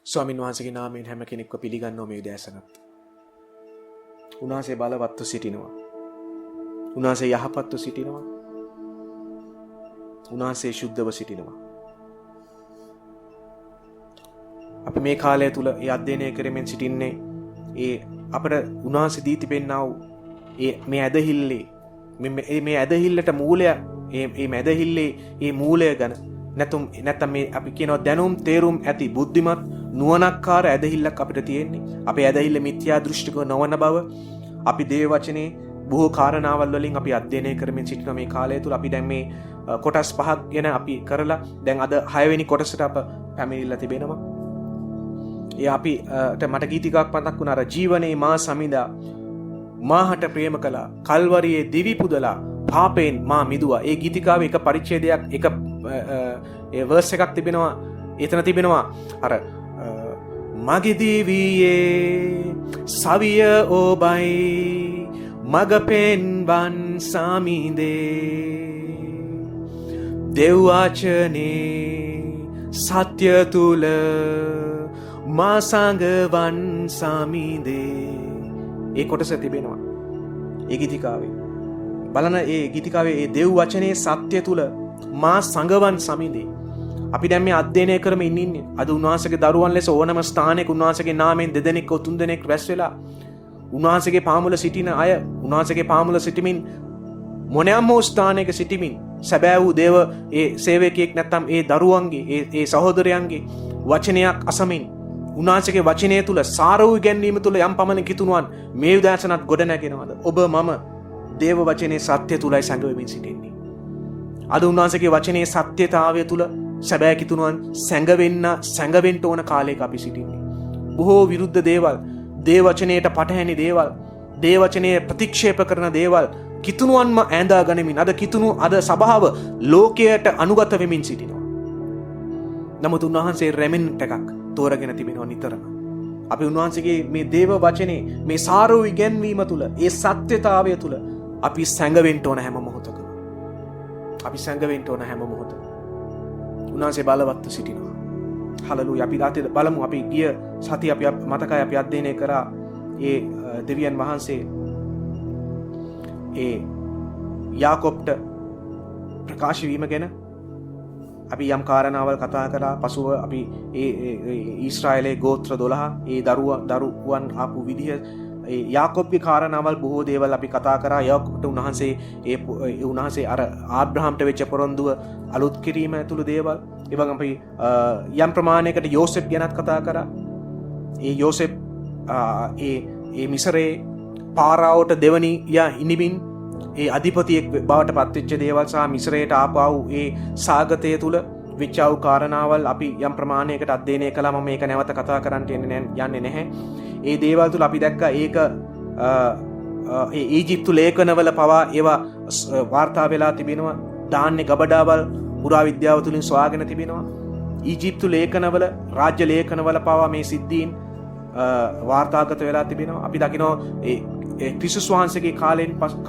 ස්වාමීන් වහන්සේගේ නාමයෙන් හැම කෙනෙක්ව පිළිගන්නවා මේ උදෑසනත්. උන්වහන්සේ බලවත්ව සිටිනවා. උන්වහන්සේ යහපත්ව සිටිනවා. උන්වහන්සේ ශුද්ධව සිටිනවා. අපි මේ කාලය තුල ඒ අධ්‍යයනය කරමින් සිටින්නේ ඒ අපට උන්වහන්සේ දී තිබෙනා වූ මේ ඇදහිල්ලේ මේ ඇදහිල්ලට මූලය මේ ඇදහිල්ලේ මේ මූලය ගැන නැත්නම් මේ අපි කියනවා දැනුම් තේරුම් ඇති බුද්ධිමත් නුවණක්කාර ඇදහිල්ලක් අපිට තියෙන්නේ. අපේ ඇදහිල්ල මිත්‍යා දෘෂ්ටික නොවන බව අපි දේව වචනේ බොහෝ කාරණාවල් වලින් අපි අධ්‍යයනය කරමින් සිටින මේ කාලය තුල අපි දැන් මේ කොටස් පහක් ගැන අපි කරලා දැන් අද 6 වෙනි කොටසට අප පැමිණිලා තිබෙනවා. ඒ අපි මට ගීතිකාවක් මතක් වුණා අර ජීවනේ මා සමිඳා මාහට ප්‍රේම කළා කල්වරියේ දිවි පුදලා පාපයෙන් මා මිදුවා. ඒ ගීතිකාවේ එක පරිච්ඡේදයක් එක ඒ වර්ස් එකක් තිබෙනවා. එතන තිබෙනවා අර මගේ දිවියේ සවිය ඔබයි මග පෙන්වන් සමිඳේ දෙව් වචනේ සත්‍ය තුල මා සංගවන් සමිඳේ. ඒ කොටස තිබෙනවා ඒ ගීතිකාවේ. බලන ඒ ගීතිකාවේ ඒ දෙව් වචනේ සත්‍ය තුල මා සංගවන් සමිඳේ. අපි දැන් මේ අධ්‍යයනය කරමින් ඉන්නේ. අද උන්වහන්සේගේ දරුවන් ලෙස ඕනම ස්ථානයක උන්වහන්සේගේ නාමයෙන් දෙදෙනෙක් තුන් දෙනෙක් රැස් වෙලා උන්වහන්සේගේ පාමුල සිටින අය උන්වහන්සේගේ පාමුල සිටමින් මොනෑම හෝ ස්ථානයක සිටමින් සැබෑ වූ දේව ඒ සේවකයෙක් නැත්නම් ඒ දරුවන්ගේ ඒ සහෝදරයන්ගේ වචනයක් අසමින් උන්වහන්සේගේ වචනය තුල සාර වූ ඉගැන්වීම තුල යම් පමණක කිතුණුවන් මේ උදෑසනත් ගොඩ නැගෙනවද? ඔබ මම දේව වචනේ සත්‍ය තුලයි සංගවෙමින් සිටින්නේ. අද උන්වහන්සේගේ වචනේ සත්‍යතාවය තුල සැබෑ කිතුණුවන් සංගවෙන්න ඕන කාලයක අපි සිටින්නේ. බොහෝ විරුද්ධ දේවල්, දේව වචනයට පටහැනි දේවල්, දේව වචනය ප්‍රතික්ෂේප කරන දේවල් කිතුණුවන්ම ඈඳා ගනිමින් අද සභාව ලෝකයට අනුගත වෙමින් සිටිනවා. නමුත් උන්වහන්සේ රෙමෙන්ට් එකක් තෝරගෙන තිබෙනවා නිතරම. අපි උන්වහන්සේගේ මේ දේව වචනේ මේ සාරෝ ඉගැන්වීම තුල ඒ සත්‍යතාවය තුල අපි සංගවෙන්න ඕන හැම මොහොතකම. අපි සංගවෙන්න ඕන හැම මොහොතකම. උන්වහන්සේ බලවත්ව සිටිනවා. හලලුයා. අපි දාතේ බලමු. අපි ගිය සතිය අපි මතකයි අපි අධ්‍යයනය කරා ඒ දෙවියන් වහන්සේ ඒ යාකොබ්ට ප්‍රකාශ වීම ගැන අපි යම් කාරණාවල් කතා කරා. පසුව අපි ඒ ඊශ්‍රායලයේ ගෝත්‍ර 12 ඒ දරුවන් ආපු විදිහ ඒ යාකොබ්ගේ කාරණාවල් බොහෝ දේවල් අපි කතා කරා. යාකොබ්ට උන්වහන්සේ අර ආබ්‍රහම්ට වෙච්ච පොරොන්දුව අලුත් කිරීම ඇතුළු දේවල්. ඒ වගේම අපි යම් ප්‍රමාණයකට යෝසෙෆ් ගැනත් කතා කරා. ඒ යෝසෙෆ් ඒ මිසරේ පාරාවට දෙවනි ඉනිමින් ඒ අධිපතියෙක් බවට පත්වෙච්ච දේවල් සහ මිසරයට ආපහු ඒ සාගතය තුල වෙච්ච ආ කාරණාවල් අපි යම් ප්‍රමාණයකට අධ්‍යයනය කළා. මම මේක නැවත කතා කරන්න යන්නේ නැහැ. ඒ දේවල් තුල අපි දැක්කා ඒක ඒ ඊජිප්තු ලේඛනවල පවා ඒවා වාර්තා වෙලා තිබෙනවා. දාන්නේ ගබඩාවල් පුරාවිද්‍යාව තුලින් සොයාගෙන තිබෙනවා. ඊජිප්තු ලේඛනවල රාජ්‍ය ලේඛනවල පවා මේ සිද්ධීන් වාර්තාගත වෙලා තිබෙනවා. අපි දකිනවා ඒ ක්‍රිස්තුස් වහන්සේගේ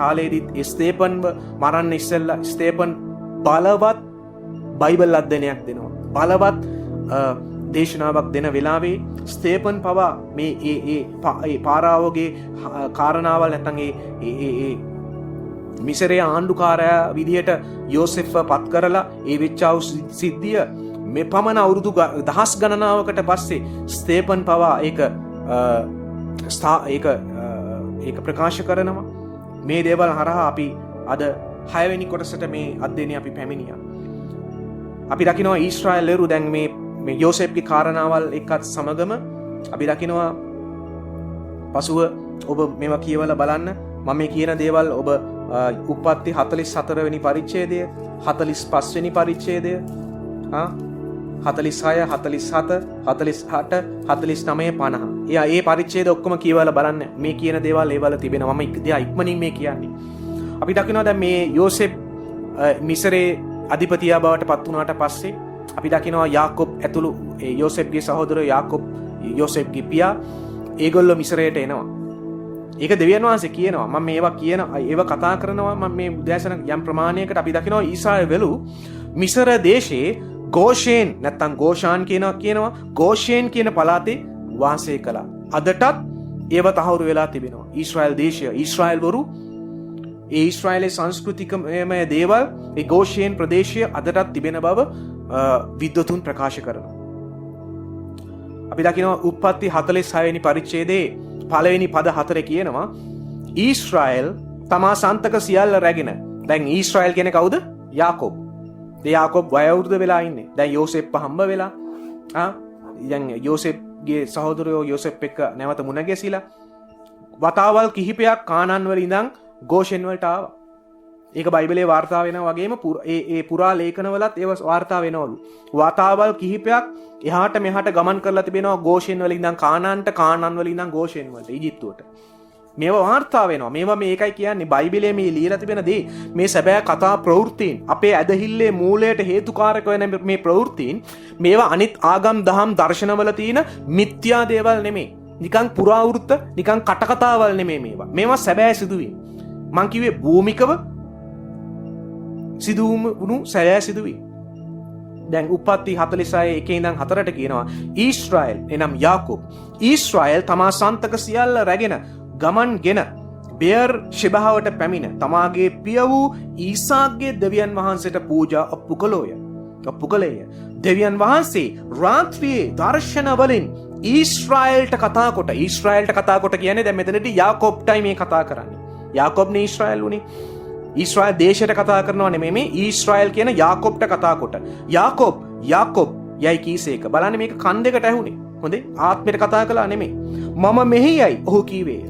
කාලයේදී ස්තේපන්ව මරන්න ඉස්සෙල්ලා ස්තේපන් බලවත් බයිබල් අධ්‍යයනයක් දෙනවා. බලවත් දේශනාවක් දෙන වෙලාවේ ස්තේපන් පවා මේ ඒ පාරාවෝගේ කාරණාවල් නැත්නම් ඒ මිසරේ ආණ්ඩුකාරයා විදියට යෝසෙෆ්ව පත් කරලා ඒ වෙච්ච සිද්ධිය මේ පමණ අවුරුදු දහස් ගණනාවකට පස්සේ ස්තේපන් පවා ඒක ප්‍රකාශ කරනවා. මේ දේවල් හරහා අපි අද 6 වෙනි කොටසට මේ අධ්‍යයනය අපි පැමිණියා. අපි දකිනවා ඊශ්‍රායලරු දැන් මේ යෝසෙෆ්ගේ කාරණාවල් එක්කත් සමගම අපි දකිනවා පසුව ඔබ මේවා කියවලා බලන්න. මම මේ කියන දේවල් ඔබ උප්පත්ති 44 වෙනි පරිච්ඡේදය, 45 වෙනි පරිච්ඡේදය, 46, 47, 48, 49, 50. ඒ පරිච්ඡේද ඔක්කොම කියවලා බලන්න. මේ කියන දේවල් ඒවල තිබෙනවා. මම ඉක්මනින් මේ කියන්නේ. අපි දකිනවා දැන් මේ යෝසෙෆ් මිසරේ අධිපතියා බවට පත් වුණාට පස්සේ අපි දකිනවා යාකොබ් ඇතුළු යෝසෙෆ්ගේ සහෝදරයෝ යාකොබ් යෝසෙෆ්ගේ පියා ඒගොල්ලෝ මිසරයට එනවා. ඒක දෙවියන් වහන්සේ කියනවා. මම ඒවා කතා කරනවා. මම මේ උදෑසන යම් ප්‍රමාණයකට අපි දකිනවා ඊසායවලු මිසර දේශේ ගෝෂයෙන් නැත්තම් ගෝෂාන් කියනවා ගෝෂයෙන් කියන පළාතේ වාසය කළා. අදටත් ඒව තහවුරු වෙලා තිබෙනවා. ඊශ්‍රායල් දේශය, ඊශ්‍රායල් වරු ඒ ඊශ්‍රායලයේ සංස්කෘතිකමය දේවල් ඒ ගෝෂයෙන් ප්‍රදේශය අදටත් තිබෙන බව විද්වතුන් ප්‍රකාශ කරනවා. අපි දකිනවා උප්පත්ති 46 වෙනි පරිච්ඡේදයේ පළවෙනි පද 4 කියනවා ඊශ්‍රායල් තමා සන්තක සියල්ල රැගෙන. දැන් ඊශ්‍රායල් කියන්නේ කවුද? යාකෝබ්. ඒ යාකෝබ් වයෝවෘද්ධ වෙලා ඉන්නේ. දැන් යෝසෙප් හම්බ වෙලා දැන් යෝසෙප්ගේ සහෝදරයෝ යෝසෙප් එක්ක නැවත මුණ ගැසිලා වතාවල් කිහිපයක් කානාන් වල ඉඳන් ගෝෂෙන් වලට ආවා. ඒක බයිබලයේ වාර්තා වෙනවා වගේම ඒ පුරා ලේඛනවලත් ඒව වාර්තා වෙනවලු. වතාවල් කිහිපයක් එහාට මෙහාට ගමන් කරලා තිබෙනවා ගෝෂෙන් වල ඉඳන් කානාන්ට, කානාන් වල ඉඳන් ගෝෂෙන් වලට, ඊජිප්තුවට. මේවා වාර්තා වෙනවා. මේවා මේකයි කියන්නේ බයිබලයේ මේ ලියලා තිබෙන දේ. මේ සැබෑ කතා ප්‍රවෘත්තීන්, අපේ ඇදහිල්ලේ මූලයට හේතුකාරක වෙන මේ ප්‍රවෘත්තීන් මේවා අනිත් ආගම් දහම් දර්ශනවල තියෙන මිත්‍යා දේවල් නෙමෙයි. නිකන් පුරාවෘත්ත, නිකන් කටකතාවල් නෙමෙයි මේවා. මේවා සැබෑ සිදුවීම්. මං කිව්වේ භූමිකව සිදුවුණු සැබෑ සිදුවීම්. දැන් උප්පත්ති 46 1 ඉඳන් 4ට කියනවා ඊශ්‍රායල් එනම් යාකෝබ් ඊශ්‍රායල් තමා සන්තක සියල්ල රැගෙන ගමන්ගෙන බෙයර් ෂෙබාවට පැමිණ තමාගේ පිය වූ ඊසාක්ගේ දෙවියන් වහන්සේට පූජා ඔප්පු කළේය. දෙවියන් වහන්සේ රාත්‍රියේ දර්ශන වලින් ඊශ්‍රායල්ට කතා කොට කියන්නේ දැන් මෙතනදී යාකෝබ්ටයි මේ කතා කරන්නේ. යාකෝබ්නේ ඊශ්‍රායල් උනේ. ඊශ්‍රායල් දේශයට කතා කරනවා නෙමෙයි මේ ඊශ්‍රායල් කියන යාකෝබ්ට කතා කොට. යාකෝබ් යයි කීසේක. බලන්න මේක කන් දෙකට ඇහුනේ. හොඳේ ආත්මයට කතා කළා නෙමෙයි. මම මෙහියයි ඔහු කීවේය.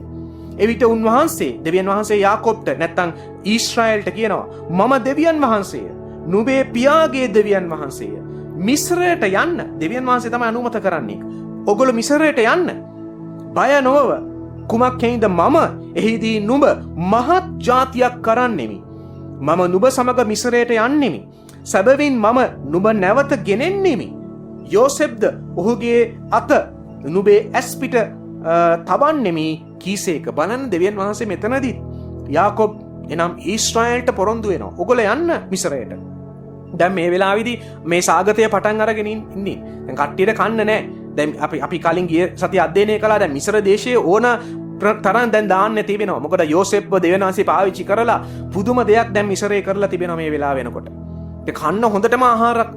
එවිට උන්වහන්සේ දෙවියන් වහන්සේ යාකෝබ්ට නැත්තම් ඊශ්‍රායල්ට කියනවා මම දෙවියන් වහන්සේය. නුඹේ පියාගේ දෙවියන් වහන්සේය. මිස්රයට යන්න. දෙවියන් වහන්සේ තමයි අනුමත කරන්නේ. ඔගොල්ලෝ මිස්රයට යන්න. බය නොව. කුමක් හේඳ මම එහිදී නුඹ මහත් ජාතියක් කරන්නෙමි. මම නුඹ සමග මිස්රයට යන්නෙමි. සැබවින් මම නුඹ නැවත ගෙනෙන්නෙමි. යෝසෙප්ද ඔහුගේ අත නුඹේ ඇස් පිට තබන්නෙමි කීසේක. බලන්න දෙවියන් වහන්සේ මෙතනදී යාකෝබ් එනම් ඊශ්‍රායල්ට පොරොන්දු වෙනවා. ඔගොල්ලෝ යන්න මිස්රයට. දැන් මේ වෙලාවේදී මේ සාගතය පටන් අරගෙන ඉන්නේ. දැන් කට්ටියට කන්න නැහැ. දැන් අපි කලින් ගිය සතිය අධ්‍යයනය කළා. දැන් මිස්ර දේශයේ ඕන තරම් දැන් දාන්න තිබෙනවා. මොකද යෝසෙප්ව දෙවියන් වහන්සේ පාවිච්චි කරලා පුදුම දෙයක් දැන් මිස්රේ කරලා තිබෙනවා මේ වෙලාව වෙනකොට. ඒ කන්න හොඳටම ආහාරයක්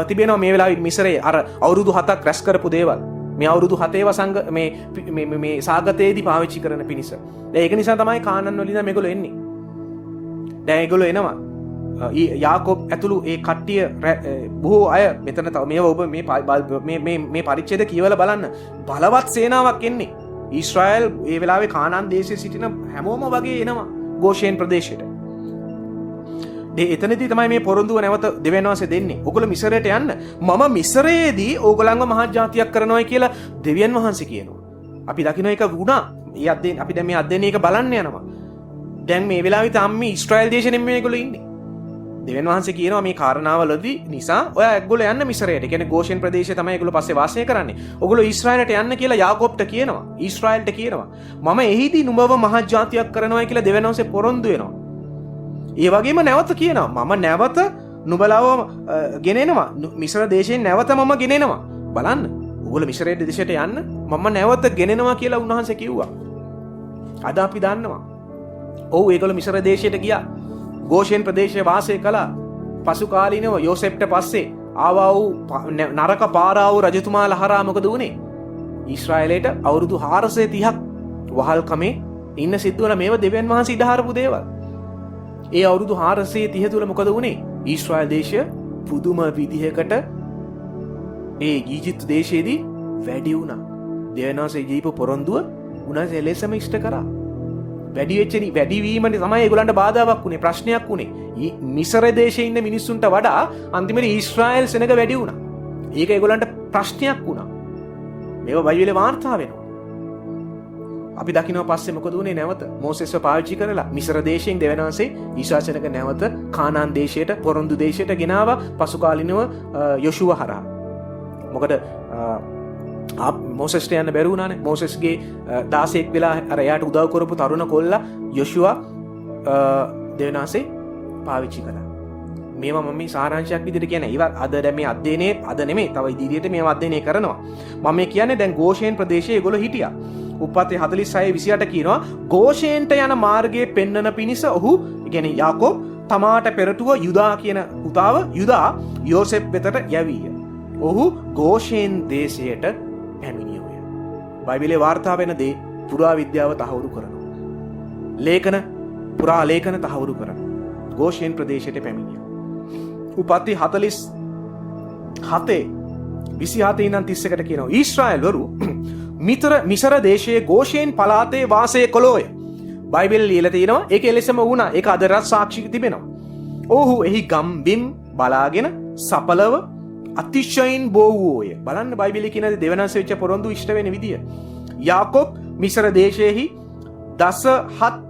තිබෙනවා මේ වෙලාවේ මිස්රේ. අර අවුරුදු 7ක් රැස් කරපු දේවල් මේ අවුරුදු 7 වසංග මේ සාගතයේදී පාවිච්චි කරන පිණිස. දැන් ඒක නිසා තමයි කානන් වලින් මේගොල්ලෝ එන්නේ. දැන් ඒගොල්ලෝ එනවා. යාකෝබ් ඇතුළු ඒ කට්ටිය බොහෝ අය මෙතන තව මේව ඔබ මේ පරිච්ඡේද කියවලා බලන්න. බලවත් සේනාවක් එන්නේ. ඊශ්‍රායල් ඒ වෙලාවේ කානාන් දේශයේ සිටින හැමෝම වගේ එනවා ගෝෂෙන් ප්‍රදේශයට. එතනදී තමයි මේ පොරොන්දුව නැවත දෙවියන් වහන්සේ දෙන්නේ. ඔයගොල්ලෝ මිස්රයට යන්න. මම මිස්රයේදී ඕගොල්ලන්ව මහත් ජාතියක් කරනවා කියලා දෙවියන් වහන්සේ කියනවා. අපි දකින්න එක වුණා. අපි දැන් මේ අධ්‍යයනයක බලන්න යනවා. දැන් මේ වෙලාවේ තාම මේ ඊශ්‍රායල් දේශෙන්නේ මේගොල්ලෝ ඉන්නේ. දෙවියන් වහන්සේ කියනවා මේ කාරණාවලදී නිසා ඔයා ඒගොල්ලෝ යන්න මිස්රයට. ඒ කියන්නේ ගෝෂෙන් ප්‍රදේශයේ තමයි ඒගොල්ලෝ පස්සේ වාසය කරන්නේ. ඔයගොල්ලෝ ඊශ්‍රායලට යන්න කියලා යාකෝබ්ට කියනවා. ඊශ්‍රායල්ට කියනවා. මම එහිදී නුඹව මහත් ජාතියක් කරනවා කියලා දෙවියන් වහන්සේ පොරොන්දු වෙනවා. ඒ වගේම නැවත කියනවා මම නැවත නුඹලව ගෙනෙනවා. මිස්ර දේශයෙන් නැවත මම ගෙනෙනවා. බලන්න. ඔයගොල්ලෝ මිස්රයේ දේශයට යන්න මම නැවත ගෙනෙනවා කියලා උන්වහන්සේ කිව්වා. අද අපි දන්නවා. ඔව් ඒගොල්ලෝ මිස්ර දේශයට ගියා. ගෝෂෙන් ප්‍රදේශයේ වාසය කළා. පසු කාලීනව යෝසෙප්ට පස්සේ ආවා වූ නරක පාරා වූ රජතුමාලා හරහා මොකද වුනේ? ඊශ්‍රායලයට අවුරුදු 430ක් වහල්කමේ ඉන්න සිද්ධ වුණා. මේව දෙවියන් වහන්සේ ඉදහරපු දේවල්. ඒ අවුරුදු 430 තුල මොකද වුනේ? ඊශ්‍රායල් දේශය පුදුම විදිහකට ඒ ඊජිප්තු දේශයේදී වැඩි වුණා. දෙවියන් වහන්සේ ජීප පොරොන්දුව උන්වහන්සේ එලෙසම ඉෂ්ට කරා. වැඩි වීමනේ තමයි ඒගොල්ලන්ට බාධාවක් වුණේ, ප්‍රශ්නයක් වුණේ. මිස්ර දේශයේ ඉන්න මිනිස්සුන්ට වඩා අන්තිමට ඊශ්‍රායල් සෙනග වැඩි වුණා. ඒක ඒගොල්ලන්ට ප්‍රශ්නයක් වුණා. මේව බයිබලේ වාර්තා වෙනවා. අපි දකිනවා පස්සේ මොකද වුනේ? නැවත මෝසෙස්ව පාවිච්චි කරලා මිස්ර දේශයෙන් දෙවියන් වහන්සේ ඊශ්‍රායලක නැවත කානාන් දේශයට, පොරොන්දු දේශයට ගෙනාවා. පසු කාලිනව යොෂුව හරහා. මොකද මෝසෙස්ට යන්න බැරි වුණානේ. මෝසෙස්ගේ 16ක් වෙලා අර එයාට උදව් කරපු තරුණ කොල්ලා යොෂුවා දෙවියන් වහන්සේ පාවිච්චි කළා. මේවා මම මේ සාරාංශයක් විදිහට කියන්නේ. ඒවා අද දැන් මේ අධ්‍යයනයේ අද නෙමෙයි, තව ඉදිරියට මේවා අධ්‍යයනය කරනවා. මම මේ කියන්නේ දැන් ගෝෂේන් ප්‍රදේශයේ ඒගොල්ලෝ හිටියා. උප්පත්ති 46:28 කියනවා ගෝෂේන්ට යන මාර්ගයේ පෙන්වන පිණිස ඔහු, කියන්නේ යාකෝබ් තමාට පෙරටුව යුදා කියන පුතාව යුදා යෝසෙප් වෙතට යැවීය. ඔහු ගෝෂේන් දේශයට පැමිණියෝය. බයිබලයේ වාර්තා වෙන දේ පුරා විද්‍යාව තහවුරු කරනවා. ලේඛන පුරා ලේඛන තහවුරු කරනවා. ගෝෂේන් ප්‍රදේශයට පැමිණියා. උපත්ති 47:27 ඉඳන් 31ට කියනවා ඊශ්‍රායල්වරු මිසර දේශයේ ගෝෂේන් පළාතේ වාසය කළෝය. බයිබල් ලියලා තියෙනවා ඒක එලෙසම වුණා. ඒක අදටත් සාක්ෂි තිබෙනවා. ඔහු එහි ගම් බිම් බලාගෙන සපලව අතිශයින් බෝ වූයේ. බලන්න බයිබලයේ කියන දෙවනන්ස වෙච්ච පොරොන්දු ඉෂ්ට වෙන විදිය. යාකෝබ් මිසර දේශයේහි 17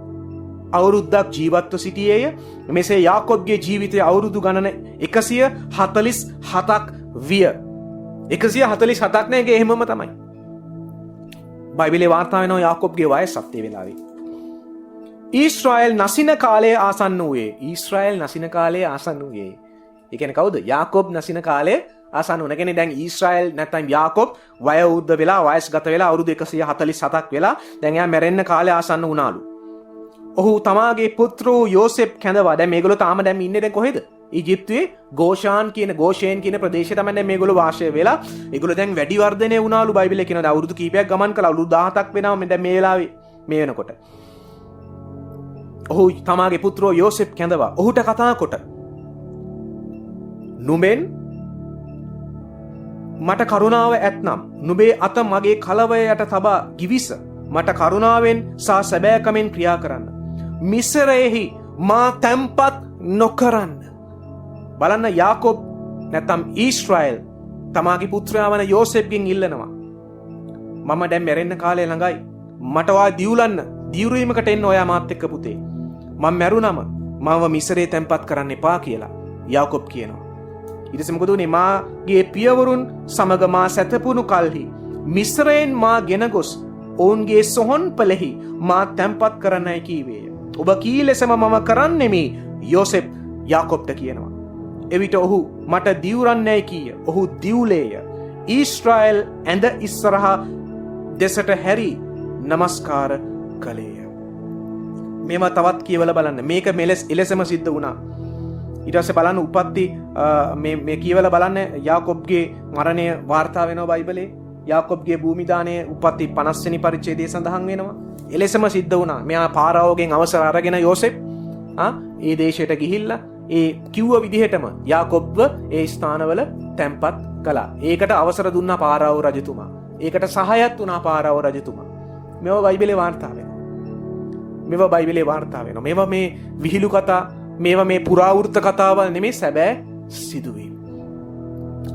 අවුරුද්දක් ජීවත්ව සිටියේය. මෙසේ යාකෝබ්ගේ ජීවිතයේ අවුරුදු ගණන 147ක් විය. 147ක් නේ, ඒක එහෙමම තමයි. බයිබලයේ වාර්තා වෙනවා යාකෝබ්ගේ වයස සත්‍ය වෙලාවේ. ඊශ්‍රායල් නසින කාලයේ ආසන්න වූයේ. ඊශ්‍රායල් නසින කාලයේ ආසන්න වූයේ. ඒ කියන්නේ කවුද? යාකෝබ් නසින කාලයේ ආසන්න වුණ කෙනේ. දැන් ඊශ්‍රායල් නැත්නම් යාකෝබ් වයෝවෘද්ධ වෙලා වයස්ගත වෙලා අවුරුදු 147ක් වෙලා දැන් එයා මැරෙන්න කාලේ ආසන්න වුණාලු. ඔහු තමාගේ පුත්‍රෝ යෝසෙප් කැඳවා. දැන් මේගොල්ලෝ තාම දැන් ඉන්නේ දැන් කොහෙද? ඊජිප්තුවේ ගෝෂේන් කියන ප්‍රදේශය තමයි දැන් මේගොල්ලෝ වාසය වෙලා. ඒගොල්ලෝ දැන් වැඩි වර්ධනය වුණාලු. බයිබලයේ කියනවා අවුරුදු කීපයක් ගමන් කළා. අවුරුදු 17ක් වෙනවා දැන් මේ වෙලාවේ මේ වෙනකොට. ඔහු තමාගේ පුත්‍රෝ යෝසෙප් කැඳවා. ඔහුට කතා කොට නුඹෙන් මට කරුණාව ඇත්නම් නුඹේ අත මගේ කලවය යට තබා ගිවිස මට කරුණාවෙන් සහ සැබෑකමෙන් ක්‍රියා කරන්න. මිසරයෙහි මා තැම්පත් නොකරන්න. බලන්න යාකෝබ් නැත්නම් ඊශ්‍රායල් තමාගේ පුත්‍රයා වන යෝසෙප්ගෙන් ඉල්ලනවා මම දැන් මැරෙන්න කාලය ළඟයි. මට වා දියුලන්න දියුරීමකට එන්න ඔයා මාත් එක්ක පුතේ. මම මැරුණම මාව මිසරේ තැම්පත් කරන්න එපා කියලා යාකෝබ් කියනවා. ඊට පස්සේ මොකද උනේ? මාගේ පියවරුන් සමග මා සැතපුණු කල්හි මිසරයෙන් මා ගෙන ගොස් ඔවුන්ගේ සොහොන්පලෙහි මා තැම්පත් කරන්නයි කීවේය. ඔබ කී ලෙසම මම කරන්නෙමි යෝසෙප් යාකෝබ්ට කියනවා. එවිට ඔහු මට දිවුරන්නයි කීය. ඔහු දිවුලේය. ඊශ්‍රායල් ඇඳ ඉස්සරහා දෙසට හැරි නමස්කාර කළේය. මේවා තවත් කියවලා බලන්න. මේක එලෙසම සිද්ධ වුණා. ඊට පස්සේ බලන්න උපත්ති මේ කියවලා බලන්න යාකෝබ්ගේ මරණය වාර්තා වෙනවා බයිබලයේ. යාකෝබ්ගේ භූමි දාණය උපත්ති 50 වෙනි පරිච්ඡේදයේ සඳහන් වෙනවා. එලෙසම සිද්ධ වුණා. මෙයා පාරාවෝගෙන් අවසර අරගෙන යෝසෙප් ඒ දේශයට ගිහිල්ලා ඒ කිව්ව විදිහටම යාකෝබ්ව ඒ ස්ථානවල තැන්පත් කළා. ඒකට අවසර දුන්නා පාරාවෝ රජතුමා. ඒකට සහායත් වුණා පාරාවෝ රජතුමා. මේවා බයිබලයේ වාර්තා වෙනවා. මේවා බයිබලයේ වාර්තා වෙනවා. මේවා මේ විහිළු කතා, මේවා මේ පුරාවෘත්ත කතාවල් නෙමෙයි, සැබෑ සිදුවීම්.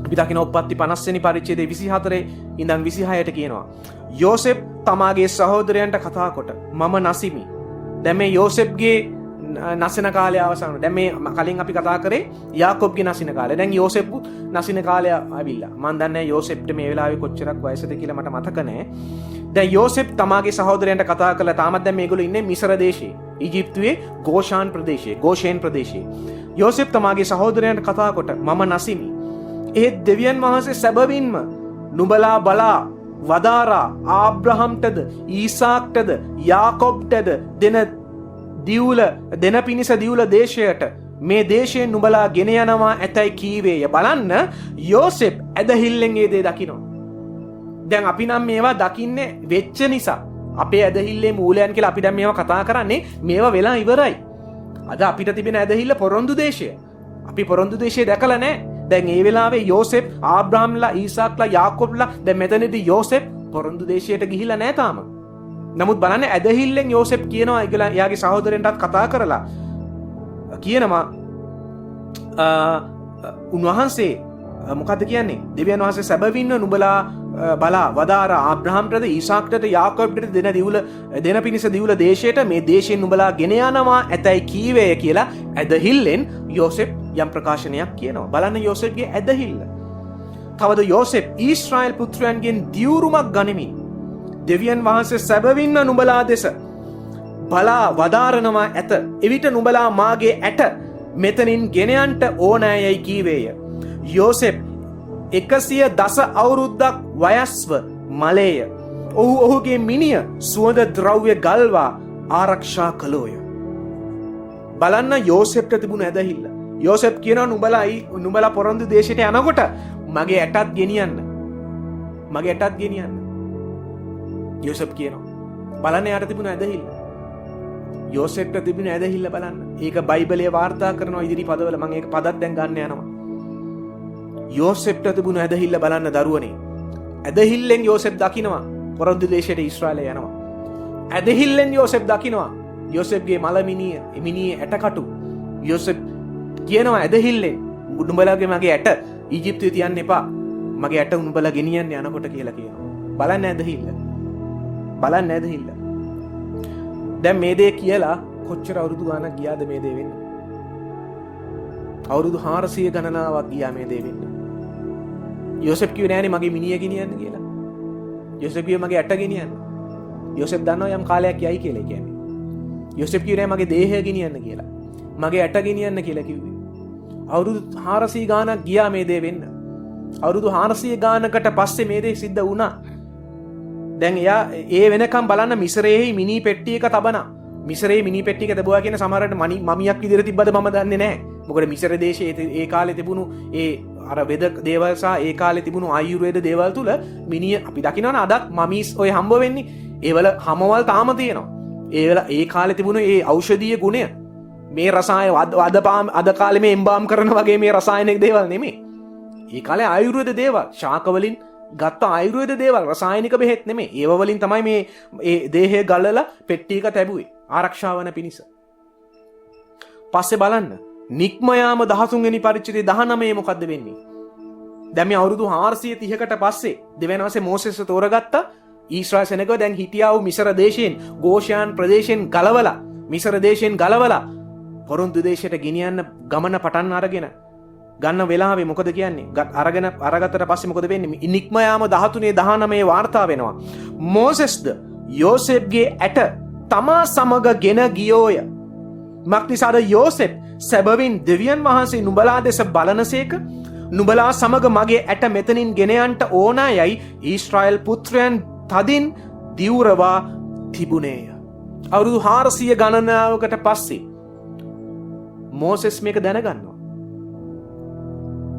අපි දකින උප්පත්ති 50 වෙනි පරිච්ඡේදයේ 24 ඉඳන් 26ට කියනවා යෝසෙප් තමාගේ සහෝදරයන්ට කතා කොට මම නසිමි. දැන් මේ යෝසෙප්ගේ නසින කාලය අවසන් වුණා. දැන් මේ කලින් අපි කතා කරේ යාකෝබ්ගේ නසින කාලය. දැන් යෝසෙප් නසින කාලය ආවිල්ලා. මම දන්නේ යෝසෙප්ට මේ වෙලාවේ කොච්චරක් වයසද කියලා මට මතක නැහැ. දැන් යෝසෙප් තමාගේ සහෝදරයන්ට කතා කළා. තාමත් දැන් මේගොල්ලෝ ඉන්නේ මිසර දේශයේ. ඊජිප්තුවේ ගෝෂේන් ප්‍රදේශයේ. යෝසෙප් තමාගේ සහෝදරයන්ට කතා කොට මම නසිමි. ඒත් දෙවියන් වහන්සේ සැබවින්ම නුඹලා බලා වදාරා ආබ්‍රහම්ටද ඊසාක්ටද යාකෝබ්ටද දෙන පිණිස දිවුල දේශයට මේ දේශයෙන් නුඹලා ගෙන යනවා ඇතැයි කීවේය. බලන්න යෝසෙප් ඇදහිල්ලෙන් ඒ දේ දකිනවා. දැන් අපි නම් මේවා දකින්නේ වෙච්ච නිසා. අපේ ඇදහිල්ලේ මූලයන් කියලා අපි දැන් මේවා කතා කරන්නේ. මේවා වෙලා ඉවරයි. අද අපිට තිබෙන ඇදහිල්ල පොරොන්දු දේශය. අපි පොරොන්දු දේශය දැකලා නැහැ. දැන් ඒ වෙලාවේ යෝසෙප් ආබ්‍රහම්ලා ඊසාක්ලා යාකෝබ්ලා දැන් මෙතනදී යෝසෙප් පොරොන්දු දේශයට ගිහිල්ලා නැහැ තාම. නමුත් බලන්න ඇදහිල්ලෙන් යෝසෙප් කියනවා එයාගේ සහෝදරයන්ටත් කතා කරලා කියනවා උන්වහන්සේ මොකද්ද කියන්නේ? දෙවියන් වහන්සේ සැබවින්ම නුඹලා බලා වදාරා ආබ්‍රහම්ටද ඊසාක්ටද යාකෝබ්ටද දෙන පිණිස දිවුල දේශයට මේ දේශයෙන් නුඹලා ගෙන යනවා ඇතැයි කීවේය කියලා ඇදහිල්ලෙන් යෝසෙප් යම් ප්‍රකාශනයක් කියනවා. බලන්න යෝසෙප්ගේ ඇදහිල්ල. තවද යෝසෙප් ඊශ්‍රායල් පුත්‍රයන්ගෙන් දියුරුමක් ගනිමින් දෙවියන් වහන්සේ සැබවින්ම නුඹලා දෙස බලා වදාරනවා ඇත. එවිට නුඹලා මාගේ ඇට මෙතනින් ගෙනයන්ට ඕනෑයයි කීවේය. යෝසෙප් 110 අවුරුද්දක් වයස්ව මලේය. ඔහු ඔහුගේ මිනිය සුවඳ ද්‍රව්‍ය ගල්වා ආරක්ෂා කළෝය. බලන්න යෝසෙප්ට තිබුණ ඇදහිල්ල. යෝසෙප් කියනවා නුඹලා පොරොන්දු දේශයට යනකොට මගේ ඇටත් ගෙනියන්න. මගේ ඇටත් ගෙනියන්න. යෝසෙප් කියනවා. බලන්න යාට තිබුණ ඇදහිල්ල. යෝසෙප්ට තිබුණ ඇදහිල්ල බලන්න. ඒක බයිබලයේ වාර්තා කරනවා ඉදිරි පදවල. මම ඒක පදක් දැන් ගන්න යනවා. යෝසෙප්ට තිබුණ ඇදහිල්ල බලන්න දරුවනේ. ඇදහිල්ලෙන් යෝසෙප් දකිනවා පොරොන්දු දේශයට ඊශ්‍රායලය යනවා. ඇදහිල්ලෙන් යෝසෙප් දකිනවා යෝසෙප්ගේ මලමිනිය මිනියේ ඇටකටු. යෝසෙප් කියනවා ඇදහිල්ලෙන් නුඹලාගේ මගේ ඇට ඊජිප්තුවේ තියන්න එපා. මගේ ඇට නුඹලා ගෙනියන්න යනකොට කියලා කියනවා. බලන්න ඇදහිල්ල. බලන්න ඇදහිල්ල. දැන් මේ දේ කියලා කොච්චර අවුරුදු ගානක් ගියාද මේ දේ වෙන්න? අවුරුදු 400 ගණනාවක් ගියා මේ දේ වෙන්න. යෝසෙප් කිව්වේ නෑනේ මගේ මිනිය ගෙනියන්න කියලා. යෝසෙප් කිව්වේ මගේ ඇට ගෙනියන්න. යෝසෙප් දන්නවා යම් කාලයක් යයි කියලා කියන්නේ. යෝසෙප් කිව්වේ නෑ මගේ දේහය ගෙනියන්න කියලා. මගේ ඇට ගෙනියන්න කියලා කිව්වේ. අවුරුදු 400 ගානක් ගියා මේ දේ වෙන්න. අවුරුදු 400 ගානකට පස්සේ මේ දේ සිද්ධ වුණා. දැන් එයා ඒ වෙනකම් බලන්න මිසරයේ මිනි පෙට්ටි එක තබනා. මිසරයේ මිනි පෙට්ටි එක තිබුවා කියන සමහරවිට මමියක් විදිහට තිබ්බද මම දන්නේ නැහැ. මොකද මිසර දේශයේ ඒ කාලේ තිබුණු ඒ අර වේද දේවල් සහ ඒ කාලේ තිබුණු ආයුර්වේද දේවල් තුල මිනිය අපි දකිනවනේ අදත් මමීස් ඔය හම්බ වෙන්නේ. ඒවල හැමවල් තාම තියෙනවා. ඒවල ඒ කාලේ තිබුණු ඒ ඖෂධීය ගුණය මේ රසායන අද කාලේ මේ එම්බාම් කරන වගේ මේ රසායනික දේවල් නෙමෙයි. ඒ කාලේ ආයුර්වේද දේවල් ශාක වලින් ගත්ත ආයුර්වේද දේවල් රසායනික බෙහෙත් නෙමෙයි. ඒව වලින් තමයි මේ ඒ දේහය ගලලා පෙට්ටි එක තැබුවේ ආරක්ෂා වන පිණිස. පස්සේ බලන්න නික්මයාම 13 වෙනි පරිච්ඡේදයේ 19 මොකද්ද වෙන්නේ? දැන් මේ අවුරුදු 430කට පස්සේ දෙවනවසේ මෝසෙස් තෝරගත්තා ඊශ්‍රායල් සෙනග දැන් හිටියා වූ මිසර දේශයෙන් ගෝෂාන් ප්‍රදේශයෙන් ගලවලා මිසර දේශයෙන් ගලවලා පොරොන්දු දේශයට ගෙනියන්න ගමන පටන් අරගෙන ගන්න වෙලාවේ මොකද කියන්නේ? අරගත්තට පස්සේ මොකද වෙන්නේ? නික්මයාම 13:19 වාර්තා වෙනවා. මෝසෙස්ද යෝසෙප්ගේ ඇට තමා සමග ගෙන ගියෝය. මක්නිසාද යෝසෙප් සැබවින් දෙවියන් වහන්සේ නුඹලා දෙස බලනසේක නුඹලා සමග මගේ ඇට මෙතනින් ගෙන යන්න ඕනා යයි ඊශ්‍රායල් පුත්‍රයන් තදින් දිවුරවා තිබුණේය. අවුරුදු 400 ගණනාවකට පස්සේ මෝසෙස් මේක දැනගන්නවා.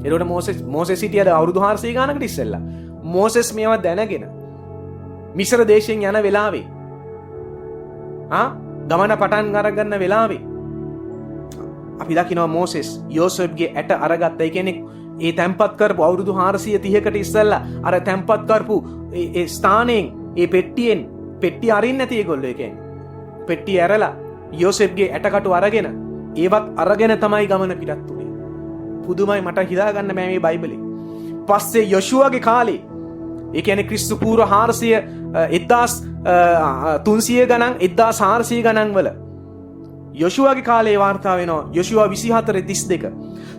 එතකොට මෝසෙස් හිටියද අවුරුදු 400 ගණනකට ඉස්සෙල්ලා. මෝසෙස් මේවා දැනගෙන මිසර දේශයෙන් යන වෙලාවේ ගමන පටන් අරගන්න වෙලාවේ අපි දකිනවා මෝසෙස් යෝසෙප්ගේ ඇට අරගත්තා. ඒ කියන්නේ ඒ තැම්පත් කරපු අවුරුදු 430කට ඉස්සෙල්ලා අර තැම්පත් කරපු ඒ ස්ථානයෙන් ඒ පෙට්ටියෙන් පෙට්ටිය අරින්න නැති ඒගොල්ලෝ. ඒ කියන්නේ පෙට්ටිය ඇරලා යෝසෙප්ගේ ඇටකටු අරගෙන ඒවත් අරගෙන තමයි ගමන පිටත් වුනේ. පුදුමයි මට හිතාගන්න බෑ මේ බයිබලේ. පස්සේ යොෂුවගේ කාලේ ඒ කියන්නේ ක්‍රිස්තු පූර්ව 1300 ගණන් 1400 ගණන් වල යොෂුවගේ කාලේ වාර්තා වෙනවා. යොෂුවා 24:32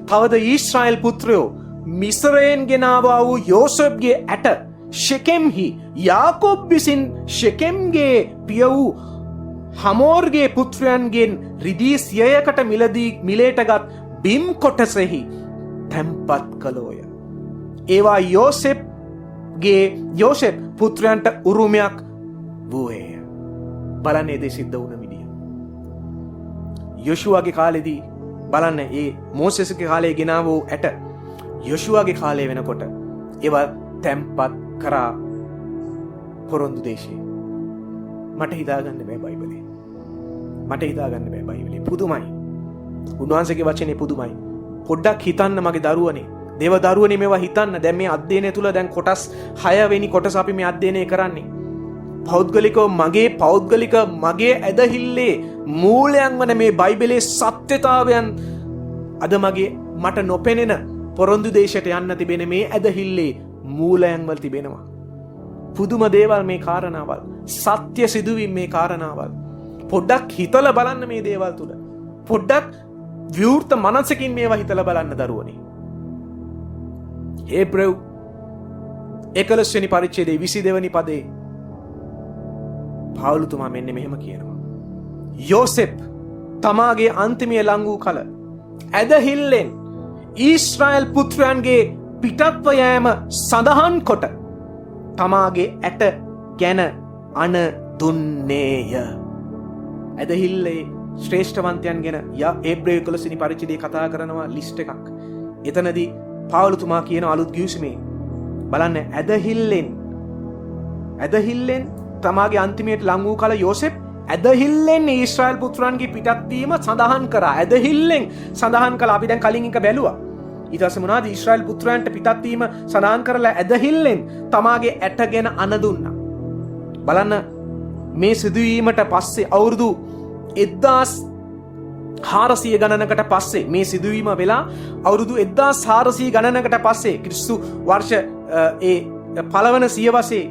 තවද ඊශ්‍රායල් පුත්‍රයෝ මිස්රයෙන් ගෙනාවා වූ යෝසෙප්ගේ ඇට ෂෙකෙම්හි යාකෝබ් විසින් ෂෙකෙම්ගේ පිය වූ හමෝර්ගේ පුත්‍රයන්ගෙන් රිදී 100කට මිලේටගත් බිම් කොටසෙහි තැම්පත් කළෝය. ඒවා යෝසෙප් පුත්‍රයන්ට උරුමයක් වූයේ. බලන්න ඒ දේ සිද්ධ වුණ විදිය. යොෂුවගේ කාලෙදී බලන්න ඒ මෝසෙස්ගේ කාලේ ගෙනාව වූ ඇට යොෂුවගේ කාලේ වෙනකොට ඒවා තැම්පත් කරා පොරොන්දු දේශේ. මට හිතාගන්න බෑ බයිබලේ. මට හිතාගන්න බෑ බයිබලේ. පුදුමයි. උන්වහන්සේගේ වචනේ පුදුමයි. පොඩ්ඩක් හිතන්න මගේ දරුවනේ. දේව දරුවනේ මේවා හිතන්න. දැන් මේ අධ්‍යයනය තුල දැන් කොටස් 6 වෙනි කොටස අපි මේ අධ්‍යයනය කරන්නේ. පෞද්ගලික මගේ ඇදහිල්ලේ මූලයන් වන මේ බයිබලයේ සත්‍යතාවයන් අද මට නොපෙනෙන පොරොන්දු දේශයට යන්න තිබෙන මේ ඇදහිල්ලේ මූලයන් වල තිබෙනවා. පුදුම දේවල් මේ කාරණාවල්. සත්‍ය සිදුවීම් මේ කාරණාවල්. පොඩ්ඩක් හිතලා බලන්න මේ දේවල් තුල. පොඩ්ඩක් විවෘත මනසකින් මේවා හිතලා බලන්න දරුවනේ. හේබ්‍රෙව් 11 වෙනි පරිච්ඡේදයේ 22 වෙනි පදේ පාවුලුතුමා මෙන්න මෙහෙම කියනවා. යෝසෙප් තමාගේ අන්තිමය ලං වූ කල ඇදහිල්ලෙන් ඊශ්‍රායල් පුත්‍රයන්ගේ පිටත්ව යෑම සඳහන් කොට තමාගේ ඇට ගැන අන දුන්නේය. ඇදහිල්ලේ ශ්‍රේෂ්ඨවන්තයන් ගැන ඒබ්‍රේය 11 වෙනි පරිච්ඡේදයේ කතා කරනවා ලිස්ට් එකක්. එතනදී පාවුලතුමා කියන අලුත් ගිවිසුමේ බලන්න ඇදහිල්ලෙන් තමාගේ අන්තිමයට ලං වූ කල යෝසෙප් ඇදහිල්ලෙන් ඊශ්‍රායල් පුත්‍රයන්ගේ පිටත් වීම සඳහන් කරා. ඇදහිල්ලෙන් සඳහන් කළා. අපි දැන් කලින් එක බැලුවා. ඊට පස්සේ මොනවද ඊශ්‍රායල් පුත්‍රයන්ට පිටත් වීම සඳහන් කරලා ඇදහිල්ලෙන් තමාගේ ඇටගෙන අන දුන්නා. බලන්න මේ සිදුවීමට පස්සේ අවුරුදු 1400 ගණනකට පස්සේ මේ සිදුවීම වෙලා අවුරුදු 1400 ගණනකට පස්සේ ක්‍රිස්තු වර්ෂ ඒ පළවන සියවසේ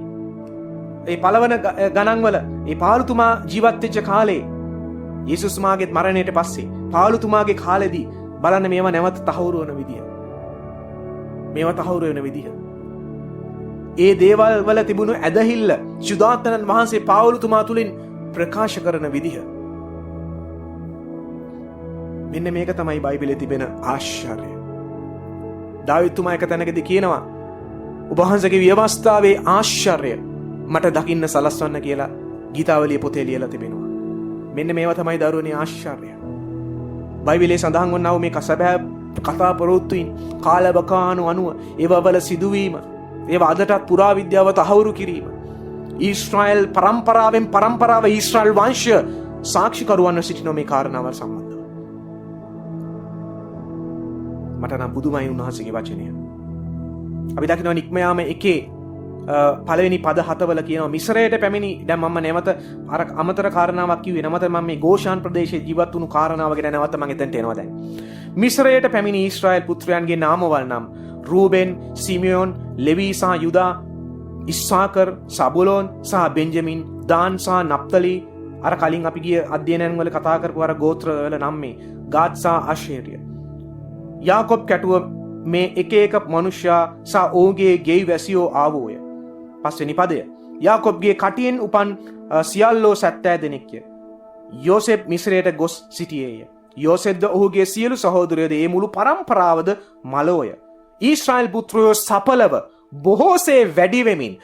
ඒ පළවන ගණන්වල ඒ පාවුලතුමා ජීවත් වෙච්ච කාලේ යේසුස් මාගේ මරණයට පස්සේ පාවුලතුමාගේ කාලෙදී බලන්න මේවා නැවත තහවුරු වෙන විදිය. මේවා තහවුරු වෙන විදිය. ඒ දේවල් වල තිබුණු ඇදහිල්ල සුදාත්තනන් වහන්සේ පාවුලතුමා තුලින් ප්‍රකාශ කරන විදිය. මෙන්න මේක තමයි බයිබලයේ තිබෙන ආශ්චර්යය. දාවිත්තුමා එක තැනකදී කියනවා ඔබ වහන්සේගේ ව්‍යවස්ථාවේ ආශ්චර්යය මට දකින්න සලස්වන්න කියලා ගීතාවලිය පොතේ ලියලා තිබෙනවා. මෙන්න මේවා තමයි දරුවනේ ආශ්චර්යය. බයිබලයේ සඳහන් වුණා මේ කසබෑ කතා පොරොත්තුයින් කාලබකාණු අනුව ඒවවල සිදුවීම ඒවා අදටත් පුරාවිද්‍යාව තහවුරු කිරීම ඊශ්‍රායල් පරම්පරාව ඊශ්‍රායල් වංශය සාක්ෂිකරුවන්ව සිටින මේ කාරණාවල් සම්බන්ධව මට නම් පුදුමයි උන්වහන්සේගේ වචනය. අපි දකිනවා නික්මයාම 1 පළවෙනි පද 7 වල කියනවා මිස්රයට පැමිණි. දැන් මම නැවත අර අමතර කාරණාවක් කිව්වේ. නැවත මම මේ ගෝෂාන් ප්‍රදේශයේ ජීවත් වුණු කාරණාව ගැන නැවත මම එතනට එනවා දැන්. මිස්රයට පැමිණි ඊශ්‍රායල් පුත්‍රයන්ගේ නාමවල නම් රූබෙන්, සිමියෝන්, ලෙවි සහ යුදා, ඉස්සාකර්, සබුලෝන් සහ බෙන්ජමින්, දාන් සහ නප්තලි. අර කලින් අපි ගිය අධ්‍යයනයන් වල කතා කරපු අර ගෝත්‍ර වල නම් මේ ගාද් සහ ආශේරිය. යාකොබ් කැටුව මේ එක මනුෂ්‍යයා සහ ඔහුගේ ගෙයි වැසියෝ ආවෝය. පස්වෙනි පදය. යාකොබ්ගේ කටියෙන් උපන් සියල්ලෝ 70 දෙනෙක්ය. යෝසෙප් මිස්රයට ගොස් සිටියේය. යෝසෙප්ද ඔහුගේ සියලු සහෝදරයෝද ඒ මුළු පරම්පරාවද මලෝය. ඊශ්‍රායල් පුත්‍රයෝ සපලව බොහෝසේ වැඩි වෙමින්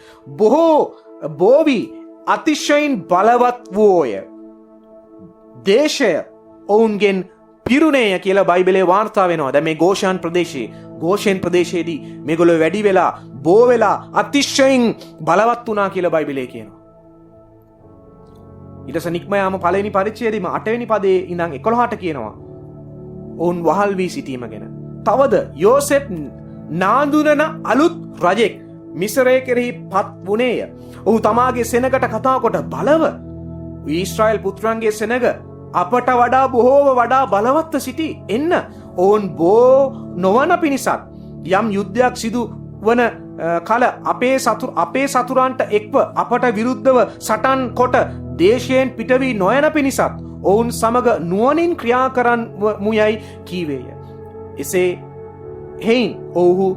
බෝවි අතිශයින් බලවත් වූය. දේශය ඔවුන්ගෙන් පිරුණේය කියලා බයිබලයේ වාර්තා වෙනවා. දැන් මේ ගෝෂෙන් ප්‍රදේශයේදී මේගොල්ලෝ වැඩි වෙලා බෝ වෙලා අතිශයින් බලවත් වුණා කියලා බයිබලයේ කියනවා. ඊට පස්සේ නික්මයාම පළවෙනි පරිච්ඡේදෙම 8 වෙනි පදයේ ඉඳන් 11ට කියනවා ඔවුන් වහල් වී සිටීම ගැන. තවද යෝසෙප් නාඳුනන අලුත් රජෙක් මිස්රයේ කෙරෙහි පත් වුණේය. ඔහු තමාගේ සෙනගට කතා කොට බලව ඊශ්‍රායල් පුත්‍රයන්ගේ සෙනග අපට වඩා බොහෝව වඩා බලවත්ව සිටි. එන්න ඔවුන් බෝ නොවන පිණිසත් යම් යුද්ධයක් සිදු වන කල අපේ සතුරන්ට එක්ව අපට විරුද්ධව සටන් කොට දේශයෙන් පිටවී නොයන පිණිසත් ඔවුන් සමග නුවණින් ක්‍රියා කරන්මුයයි කීවේය. එසේ හේයින් ඔවුහු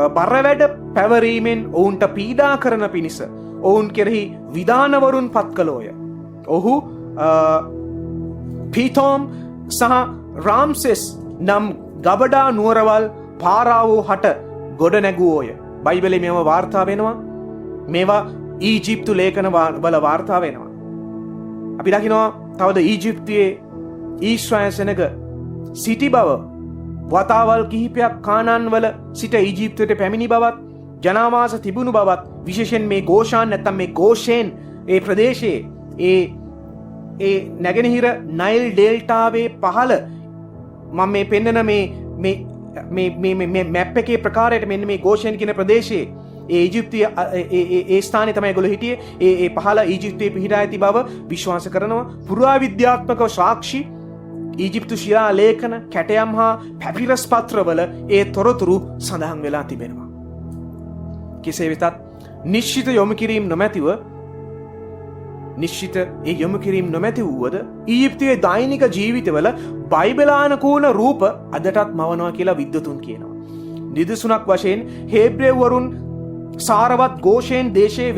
බරවැඩ පැවරීමෙන් ඔවුන්ට පීඩා කරන පිණිස ඔවුන් කෙරෙහි විධානවරුන් පත් කළෝය. ඔහු පීතෝම් සහ රාම්සෙස් නම් ගබඩා නුවරවල් පාරාවෝ හට ගොඩ නැගුවෝය. බයිබලයේ මේවා වාර්තා වෙනවා. මේවා ඊජිප්තු ලේඛන වල වාර්තා වෙනවා. අපි දකිනවා තවද ඊජිප්තුවේ ඊශ්‍රායල් සෙනග සිටි බව වතාවල් කිහිපයක් කානාන් වල සිට ඊජිප්තුවට පැමිණි බවත් ජනාවාස තිබුණු බවත් විශේෂයෙන් මේ ගෝෂාන් නැත්තම් මේ ගෝෂෙන් ඒ ප්‍රදේශයේ ඒ නැගෙනහිර නයිල් ඩෙල්ටාවේ පහළ මම මේ පෙන්නන මේ මැප් එකේ ප්‍රකාරයට මෙන්න මේ ගෝෂෙන් කියන ප්‍රදේශයේ ඒ ඊජිප්තුවේ ඒ ස්ථානයේ තමයි ඒගොල්ලෝ හිටියේ. ඒ පහළ ඊජිප්තුවේ පිහිටා ඇති බව විශ්වාස කරනවා. පුරාවිද්‍යාත්මක සාක්ෂි ඊජිප්තු ශිලා ලේඛන කැටයම් හා පැපිරස් පත්‍රවල ඒ තොරතුරු සඳහන් වෙලා තිබෙනවා. කෙසේ වෙතත් නිශ්චිත යොමු කිරීම නොමැති වූවද ඊජිප්තුවේ දෛනික ජීවිතවල බයිබලානුකූල රූප අදටත් මවනවා කියලා විද්වතුන් කියනවා. නිදසුනක් වශයෙන් හේබ්‍රේවරුන් සාරවත් ගෝෂෙන් දේශයේ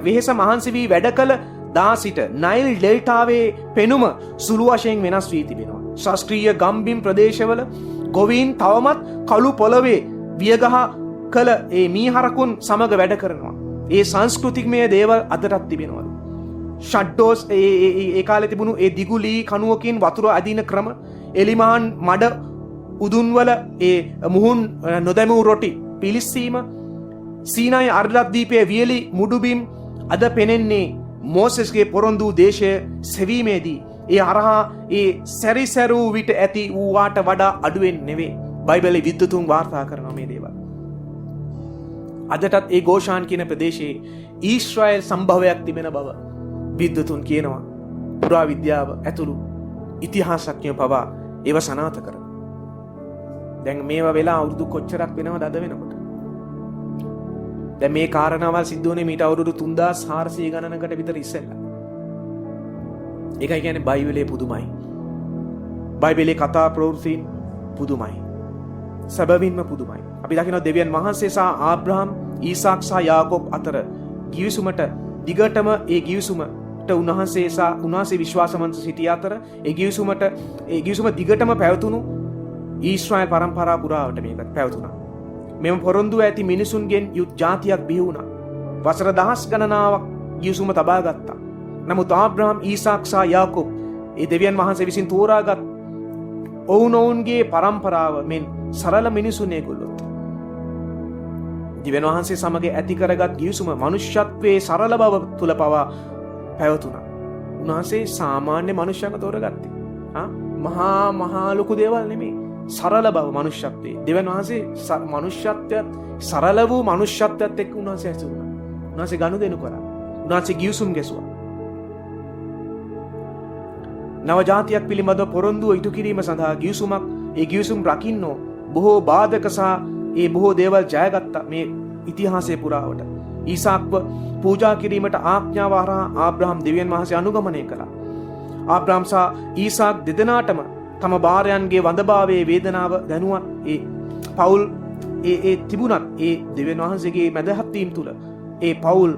වෙහෙස මහන්සි වී වැඩ කළ දා සිට නයිල් ඩෙල්ටාවේ පෙනුම සුළු වශයෙන් වෙනස් වී තිබෙනවා. ශාස්ත්‍රීය ගම්බිම් ප්‍රදේශවල ගොවීන් තවමත් කළු පොළවේ වියගහ කළ ඒ මීහරකුන් සමග වැඩ කරනවා. ඒ සංස්කෘතිකමය දේවල් අදටත් තිබෙනවලු. ෂඩ්ඩෝස් ඒ කාලේ තිබුණු ඒ දිගුලී කණුවකින් වතුර අදින ක්‍රම, එලිමහන් මඩ උදුන්වල ඒ මුහුන් නොදැමූ රොටි පිලිස්සීම, සීනායි අර්ධද්වීපයේ වියලි මුඩුබිම් අද පෙනෙන්නේ මෝසෙස්ගේ පොරොන්දු දේශය සෙවීමේදී ඒ අරහා ඒ සැරිසැරූ විට ඇති වූවාට වඩා අඩුවෙන් නෙවේ. බයිබලේ විද්වතුන් වාර්තා කරනවා මේ දේවල්. අදටත් ඒ ගෝෂාන් කියන ප්‍රදේශයේ ඊශ්‍රායල් සම්භවයක් තිබෙන බව විද්වතුන් කියනවා. පුරා විද්‍යාව ඇතුළු ඉතිහාසඥයෝ පවා ඒව සනාථ කරනවා. දැන් මේවා වෙලා අවුරුදු කොච්චරක් වෙනවද අද වෙනකොට? දැන් මේ කාරණාවල් සිද්ධ වුණේ මීට අවුරුදු 3400 ගණනකට විතර ඉස්සෙල්ලා. ඒකයි කියන්නේ බයිබලයේ පුදුමයි. බයිබලයේ කතා ප්‍රවෘත්ති පුදුමයි. සැබවින්ම පුදුමයි. අපි දකිනවා දෙවියන් වහන්සේ සහ ආබ්‍රහම්, ඊසාක් සහ යාකෝබ් අතර ගිවිසුමට දිගටම ඒ ගිවිසුමට උන්වහන්සේ විශ්වාසවන්ත සිටිය අතර ඒ ගිවිසුම දිගටම පැවතුණු ඊශ්‍රායල් පරම්පරාව පුරාවට මේක පැවතුණා. මෙම පොරොන්දුව ඇති මිනිසුන්ගෙන් යුත් ජාතියක් බිහි වුණා. වසර දහස් ගණනාවක් ගිවිසුම තබා ගත්තා. නමුත් ආබ්‍රහම්, ඊසාක් සහ යාකෝබ් ඒ දෙවියන් වහන්සේ විසින් තෝරාගත් ඔවුනොවුන්ගේ පරම්පරාව මෙන් සරල මිනිසුන් ඒගොල්ලොත්. දෙවියන් වහන්සේ සමග ඇති කරගත් ගිවිසුම මනුෂ්‍යත්වයේ සරල බව තුල පවා පැවතුණා. උන්වහන්සේ සාමාන්‍ය මනුෂ්‍යයන්ව තෝරගත්තේ. මහා ලොකු දේවල් නෙමෙයි. සරල බව මනුෂ්‍යත්වයේ. දෙවියන් වහන්සේ මනුෂ්‍යත්වයත් සරල වූ මනුෂ්‍යත්වයත් එක්ක උන්වහන්සේ ඇසුරුණා. උන්වහන්සේ ගනුදෙනු කරා. උන්වහන්සේ ගිවිසුම් ගැසුවා. නව ජාතියක් පිළිබඳව පොරොන්දුව ඉටු කිරීම සඳහා ගිවිසුමක්, ඒ ගිවිසුම් රකින්නෝ බොහෝ බාධක සහ ඒ බොහෝ දේවල් ජයගත්තා මේ ඉතිහාසයේ පුරාවට. ඊසාක්ව පූජා කිරීමට ආඥාව හරහා ආබ්‍රහම් දෙවියන් වහන්සේ අනුගමනය කළා. ආබ්‍රහම් සහ ඊසාක් දෙදෙනාටම තම භාර්යයන්ගේ වඳභාවයේ වේදනාව දැනුවත් ඒ පවුල් ඒ තිබුණත් ඒ දෙවියන් වහන්සේගේ මැදහත් වීම තුල ඒ පවුල්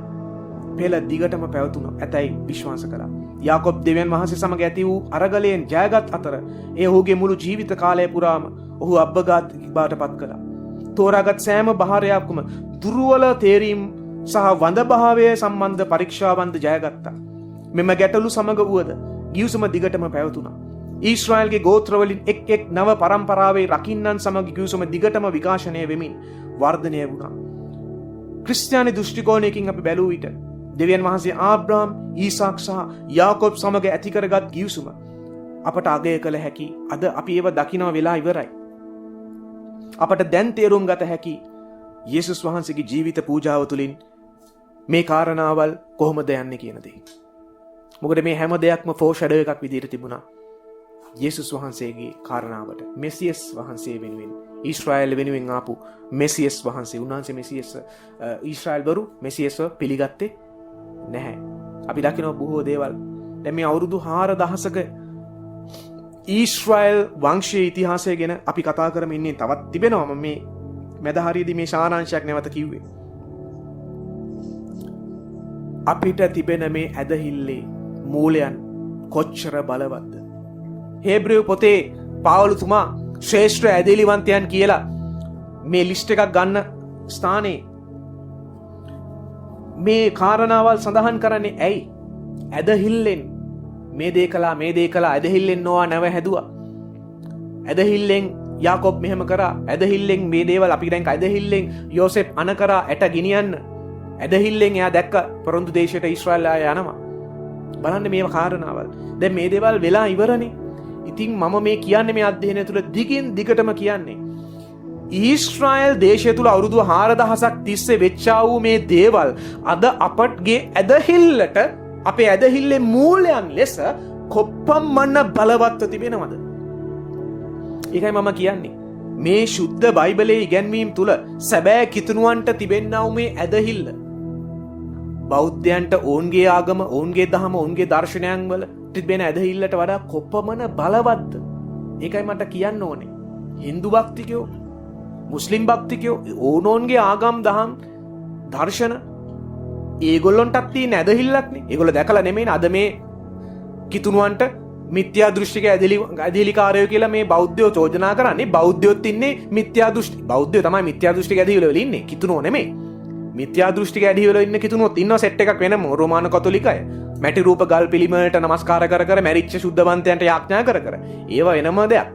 පෙළ දිගටම පැවතුණා. ඇතැයි විශ්වාස කළා. යාකෝබ් දෙවියන් වහන්සේ සමග ඇති වූ අරගලයෙන් ජයගත් අතර ඒ ඔහුගේ මුළු ජීවිත කාලය පුරාම ඔහු අබ්බගාත බාටපත් කළා. තෝරාගත් සෑම බහාරයක්ම දුර්වල තේරීම් සහ වඳභාවය සම්බන්ධ පරීක්ෂාවන්ද ජයගත්තා. මෙම ගැටලු සමග වුවද ගිවිසුම දිගටම පැවතුණා. ඊශ්‍රායල්ගේ ගෝත්‍රවලින් එක් නව පරම්පරාවේ රකින්නන් සමග ගිවිසුම දිගටම විකාශනය වෙමින් වර්ධනය වුණා. ක්‍රිස්තියානි දෘෂ්ටි කෝණයකින් අපි බැලුව විට දෙවියන් වහන්සේ ආබ්‍රහම්, ඊසාක් සහ යාකෝබ් සමග ඇති කරගත් ගිවිසුම අපට අගය කළ හැකි. අද අපි ඒව දකින්න වෙලා ඉවරයි. අපට දැන් තේරුම් ගත හැකි යේසුස් වහන්සේගේ ජීවිත පූජාව තුළින් මේ කාරණාවල් කොහොමද යන්නේ කියන දේ. මොකද මේ හැම දෙයක්ම ෆෝෂැඩෝ එකක් විදිහට තිබුණා යේසුස් වහන්සේගේ කාරණාවට. මෙසියස් වහන්සේ වෙනුවෙන්, ඊශ්‍රායල් වෙනුවෙන් ආපු මෙසියස් වහන්සේ. උන්වහන්සේ මෙසියස් ඊශ්‍රායල් වරු මෙසියස්ව පිළිගත්තේ නැහැ. අපි දකිනවා බොහෝ දේවල්. දැන් මේ අවුරුදු 4000ක ඊශ්‍රායල් වංශයේ ඉතිහාසය ගැන අපි කතා කරමින් ඉන්නේ. තවත් තිබෙනවා. මම මේ මැද හරියදී මේ සාරාංශයක් නැවත කිව්වේ. අපිට තිබෙන මේ ඇදහිල්ලේ මූලයන් කොච්චර බලවත්ද? හේබ්‍රේව පොතේ පාවුලුතුමා ශ්‍රේෂ්ඨ ඇදහිලිවන්තයන් කියලා මේ ලිස්ට් එකක් ගන්න ස්ථානයේ මේ කාරණාවල් සඳහන් කරන්නේ ඇයි? ඇදහිල්ලෙන් මේ දේ කළා ඇදහිල්ලෙන් නොවා නැව හැදුවා. ඇදහිල්ලෙන් යාකෝබ් මෙහෙම කරා. ඇදහිල්ලෙන් මේ දේවල් අපි දැන් ඇදහිල්ලෙන් යෝසෙෆ් අන කරා ඇට ගිනියන්න. ඇදහිල්ලෙන් එයා දැක්ක පොරොන්දු දේශයට ඊශ්‍රායල් ආය යනවා. බලන්න මේ කාරණාවල්. දැන් මේ දේවල් වෙලා ඉවරනේ. ඉතින් මම මේ කියන්නේ මේ අධ්‍යයනය තුළ දිගින් දිගටම කියන්නේ ඊශ්‍රායල් දේශය තුළ අවුරුදු 4000ක් තිස්සේ වෙච්චා වූ මේ දේවල් අද අපටගේ ඇදහිල්ලට අපේ ඇදහිල්ලේ මූලයන් ලෙස කොප්පම්මන්න බලවත්ව තිබෙනවද? ඒකයි මම කියන්නේ මේ ශුද්ධ බයිබලයේ ඉගැන්වීම් තුළ සැබෑ කිතුණුවන්ට තිබෙන්නා වූ මේ ඇදහිල්ල බෞද්ධයන්ට ඔවුන්ගේ ආගම, ඔවුන්ගේ දහම, ඔවුන්ගේ දර්ශනයන් වල තිබෙන ඇදහිල්ලට වඩා කොපමණ බලවත්ද? ඒකයි මට කියන්න ඕනේ. හින්දු භක්තිකයෝ, මුස්ලිම් භක්තිකයෝ, ඕනෝන්ගේ ආගම්, දහම්, දර්ශන ඒගොල්ලොන්ටත් තියෙන ඇදහිල්ලක්නේ. ඒගොල්ලෝ දැකලා නෙමෙයි අද මේ කිතුණුවන්ට මිත්‍යා දෘෂ්ටික ඇදහිලිකාරයෝ කියලා මේ බෞද්ධයෝ චෝදනා කරන්නේ. බෞද්ධයොත් ඉන්නේ මිත්‍යා දෘෂ්ටි. බෞද්ධයෝ තමයි මිත්‍යා දෘෂ්ටික ඇදහිලිවල ඉන්නේ. කිතුනෝ නෙමෙයි. මිත්‍යා දෘෂ්ටික ඇදහිලිවල ඉන්න කිතුනොත් ඉන්නවා සෙට් එකක් වෙනම රෝමාන කතෝලික අය. මැටි රූප ගල් පිළිමවලට නමස්කාර කර කර මැරිච්ච සුද්ධවන්තයන්ට යාඥා කර කර. ඒවා වෙනම දෙයක්.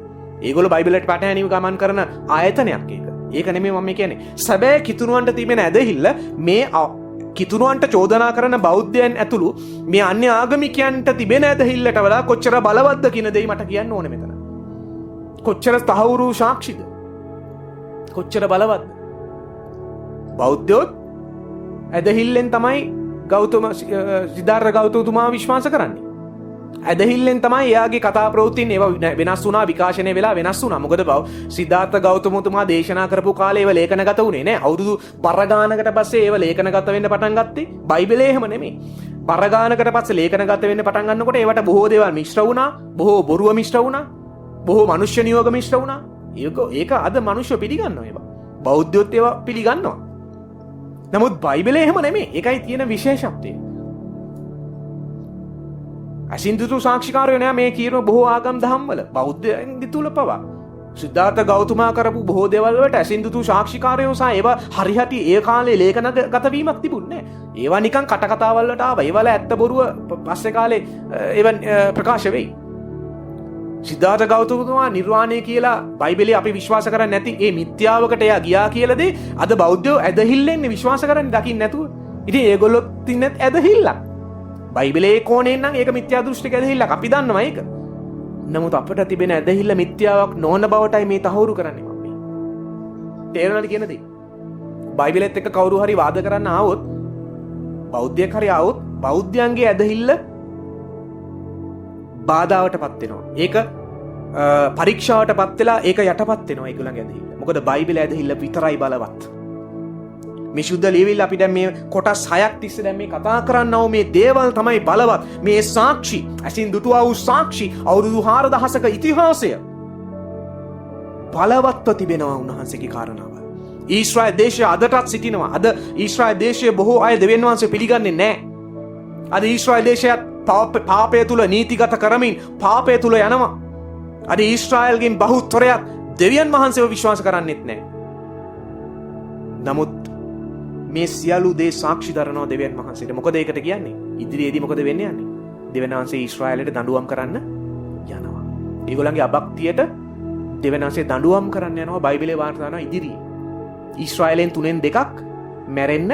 ඒගොල්ලෝ බයිබලයට පටහැනිව ගමන් කරන ආයතනයක් ඒක. ඒක නෙමෙයි මම කියන්නේ. සැබෑ කිතුනුවන්ට තිබෙන ඇදහිල්ල මේ කිතුනුවන්ට චෝදනා කරන බෞද්ධයන් ඇතුළු මේ අන්‍ය ආගමිකයන්ට තිබෙන ඇදහිල්ලට වඩා කොච්චර බලවත්ද කියන දෙයි මට කියන්න ඕනේ මෙතන. කොච්චර තහවුරු සාක්ෂිද? කොච්චර බලවත්ද? බෞද්ධයෝ ඇදහිල්ලෙන් තමයි සිද්ධාර්ථ ගෞතමතුමා විශ්වාස කරන්නේ. ඇදහිල්ලෙන් තමයි එයාගේ කතා ප්‍රවෘත්තීන් ඒවා වෙනස් වුණා, විකාශනය වෙලා වෙනස් වුණා. මොකද සිද්ධාර්ථ ගෞතමතුමා දේශනා කරපු කාලේ ඒවා ලේඛනගත වුණේ නෑ. අවුරුදු පරගානකට පස්සේ ඒවා ලේඛනගත වෙන්න පටන් ගත්තේ. බයිබලේ එහෙම නෙමෙයි. පරගානකට පස්සේ ලේඛනගත වෙන්න පටන් ගන්නකොට ඒවට බොහෝ දේවල් මිශ්‍ර වුණා, බොහෝ බොරුව මිශ්‍ර වුණා, බොහෝ මනුෂ්‍ය නියෝග මිශ්‍ර වුණා. ඒක අද මනුෂ්‍ය පිළිගන්නවා ඒවා. බෞද්ධයොත් ඒවා පිළිගන්නවා. නමුත් බයිබලේ එහෙම නෙමෙයි. ඒකයි තියෙන විශේෂත්වය. අසින්දුතු සාක්ෂිකාරයෝ නෑ මේ කියන බොහෝ ආගම් දහම්වල බෞද්ධයන් තුල පවා සිද්ධාර්ථ ගෞතමා කරපු බොහෝ දේවල් වලට අසින්දුතු සාක්ෂිකාරයෝ සහ ඒවා හරියට ඒ කාලේ ලේඛනගත වීමක් තිබුණේ නෑ. ඒවා නිකන් කටකතාවල් වලට ආවා. ඒවල ඇත්ත බොරුව පස්සේ කාලේ ඒවා ප්‍රකාශ වෙයි. සිද්ධාර්ථ ගෞතමතුමා නිර්වාණය කියලා බයිබලයේ අපි විශ්වාස කරන්නේ නැති ඒ මිත්‍යාවකට එයා ගියා කියලාද අද බෞද්ධයෝ ඇදහිල්ලෙන් විශ්වාස කරන්නේ දකින්න නැතුව. ඉතින් ඒගොල්ලොත් ඉන්නේ ඇදහිල්ලක්. බයිබලයේ කෝණයෙන් නම් ඒක මිත්‍යා දෘෂ්ටික ඇදහිල්ලක්. අපි දන්නවා ඒක. නමුත් අපිට තිබෙන ඇදහිල්ල මිත්‍යාවක් නොවන බවටයි මේ තහවුරු කරන්නේ මම මේ. තේරෙනවද කියන දේ? බයිබලෙත් එක්ක කවුරු හරි වාද කරන්න ආවොත් බෞද්ධයෙක් හරි ආවොත් බෞද්ධයන්ගේ ඇදහිල්ල බාධාවටපත් වෙනවා. ඒක පරීක්ෂාවටපත් වෙලා ඒක යටපත් වෙනවා ඒගොල්ලන්ගේ ඇදහිල්ල. මොකද බයිබල ඇදහිල්ල විතරයි බලවත්. මේ ශුද්ධ ලියවිල්ල අපි දැන් මේ කොටස් 6ක් තිස්සේ දැන් මේ කතා කරන්නව මේ දේවල් තමයි බලවත්. මේ සාක්ෂි ඇසින් දුටුවා වූ සාක්ෂි අවුරුදු 4000ක ඉතිහාසය බලවත්ව තිබෙනවා උන්වහන්සේගේ කාරණාවල්. ඊශ්‍රායල් දේශය අදටත් සිටිනවා. අද ඊශ්‍රායල් දේශයේ බොහෝ අය දෙවියන් වහන්සේ පිළිගන්නේ නැහැ. අද ඊශ්‍රායල් දේශයත් පාපය තුල නීතිගත කරමින් පාපය තුල යනවා. අද ඊශ්‍රායල්ගෙන් බහුතරයක් දෙවියන් වහන්සේව විශ්වාස කරන්නේත් නැහැ. නමුත් මේ සියලු දේ සාක්ෂි දරනවා දෙවියන් වහන්සේට. මොකද ඒකට කියන්නේ? ඉදිරියේදී මොකද වෙන්නේ යන්නේ? දෙවියන් වහන්සේ ඊශ්‍රායලයට දඬුවම් කරන්න යනවා. ඒගොල්ලන්ගේ අභක්තියට දෙවියන් වහන්සේ දඬුවම් කරන්න යනවා. බයිබලයේ වාර්තා කරනවා ඉදිරියේ. ඊශ්‍රායලෙන් 3න් 2ක් මැරෙන්න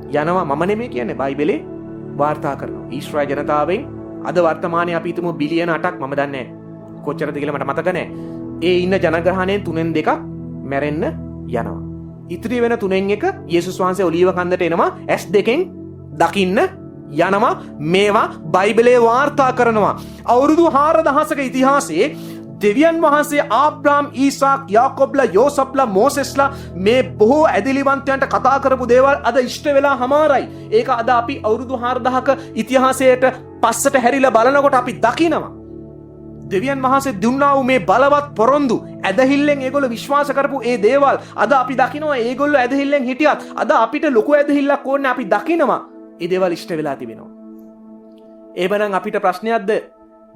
යනවා. මම නෙමෙයි කියන්නේ බයිබලයේ වාර්තා කරනවා. ඊශ්‍රායල් ජනතාවෙන් අද වර්තමානයේ අපි හිතමු බිලියන 8ක් මම දන්නේ නැහැ. කොච්චරද කියලා මට මතක නැහැ. ඒ ඉන්න ජනගහණයෙන් 3න් 2ක් මැරෙන්න යනවා. ඉතිරි වෙන 3න් 1 යේසුස් වහන්සේ ඔලීව කන්දට එනවා. S2කින් දකින්න යනවා. මේවා බයිබලයේ වාර්තා කරනවා. අවුරුදු 4000ක ඉතිහාසයේ දෙවියන් වහන්සේ ආබ්‍රාම්, ඊසාක්, යාකොබ්ලා, යෝසප්ලා, මෝසෙස්ලා මේ බොහෝ ඇදහිලිවන්තයන්ට කතා කරපු දේවල් අද ඉෂ්ට වෙලා හමාරයි. ඒක අද අපි අවුරුදු 4000ක ඉතිහාසයට පස්සට හැරිලා බලනකොට අපි දකිනවා. දෙවියන් වහන්සේ දුන්නා වූ මේ බලවත් පොරොන්දු ඇදහිල්ලෙන් ඒගොල්ලෝ විශ්වාස කරපු ඒ දේවල් අද අපි දකිනවා. ඒගොල්ලෝ ඇදහිල්ලෙන් හිටියත් අද අපිට ලොකු ඇදහිල්ලක් ඕනේ. අපි දකිනවා ඒ දේවල් ඉෂ්ට වෙලා තිබෙනවා. එහෙමනම් අපිට ප්‍රශ්නයක්ද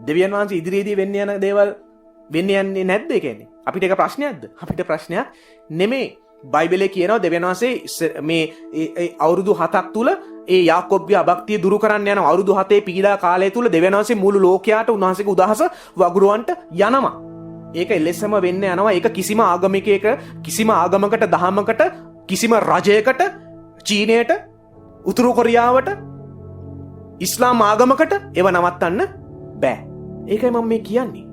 දෙවියන් වහන්සේ ඉදිරියේදී වෙන්න යන දේවල් වෙන්න යන්නේ නැද්ද? ඒ කියන්නේ අපිට ඒක ප්‍රශ්නයක්ද? අපිට ප්‍රශ්නයක් නෙමෙයි. බයිබලයේ කියනවා දෙවියන් වහන්සේ මේ අවුරුදු 7ක් තුල ඒ යාකොබ්ගේ අභක්තිය දුරු කරන්න යනවා. අවුරුදු 7 පීඩා කාලය තුල දෙවියන් වහන්සේ මුළු ලෝකයට උන්වහන්සේගේ උදහස වගුරුවන්ට යනවා. ඒක එලෙසම වෙන්න යනවා. ඒක කිසිම ආගමිකයක, කිසිම ආගමකට, දහමකට, කිසිම රජයකට, චීනයට, උතුරු කොරියාවට, ඉස්ලාම් ආගමකට ඒව නවත්තන්න බෑ. ඒකයි මම මේ කියන්නේ.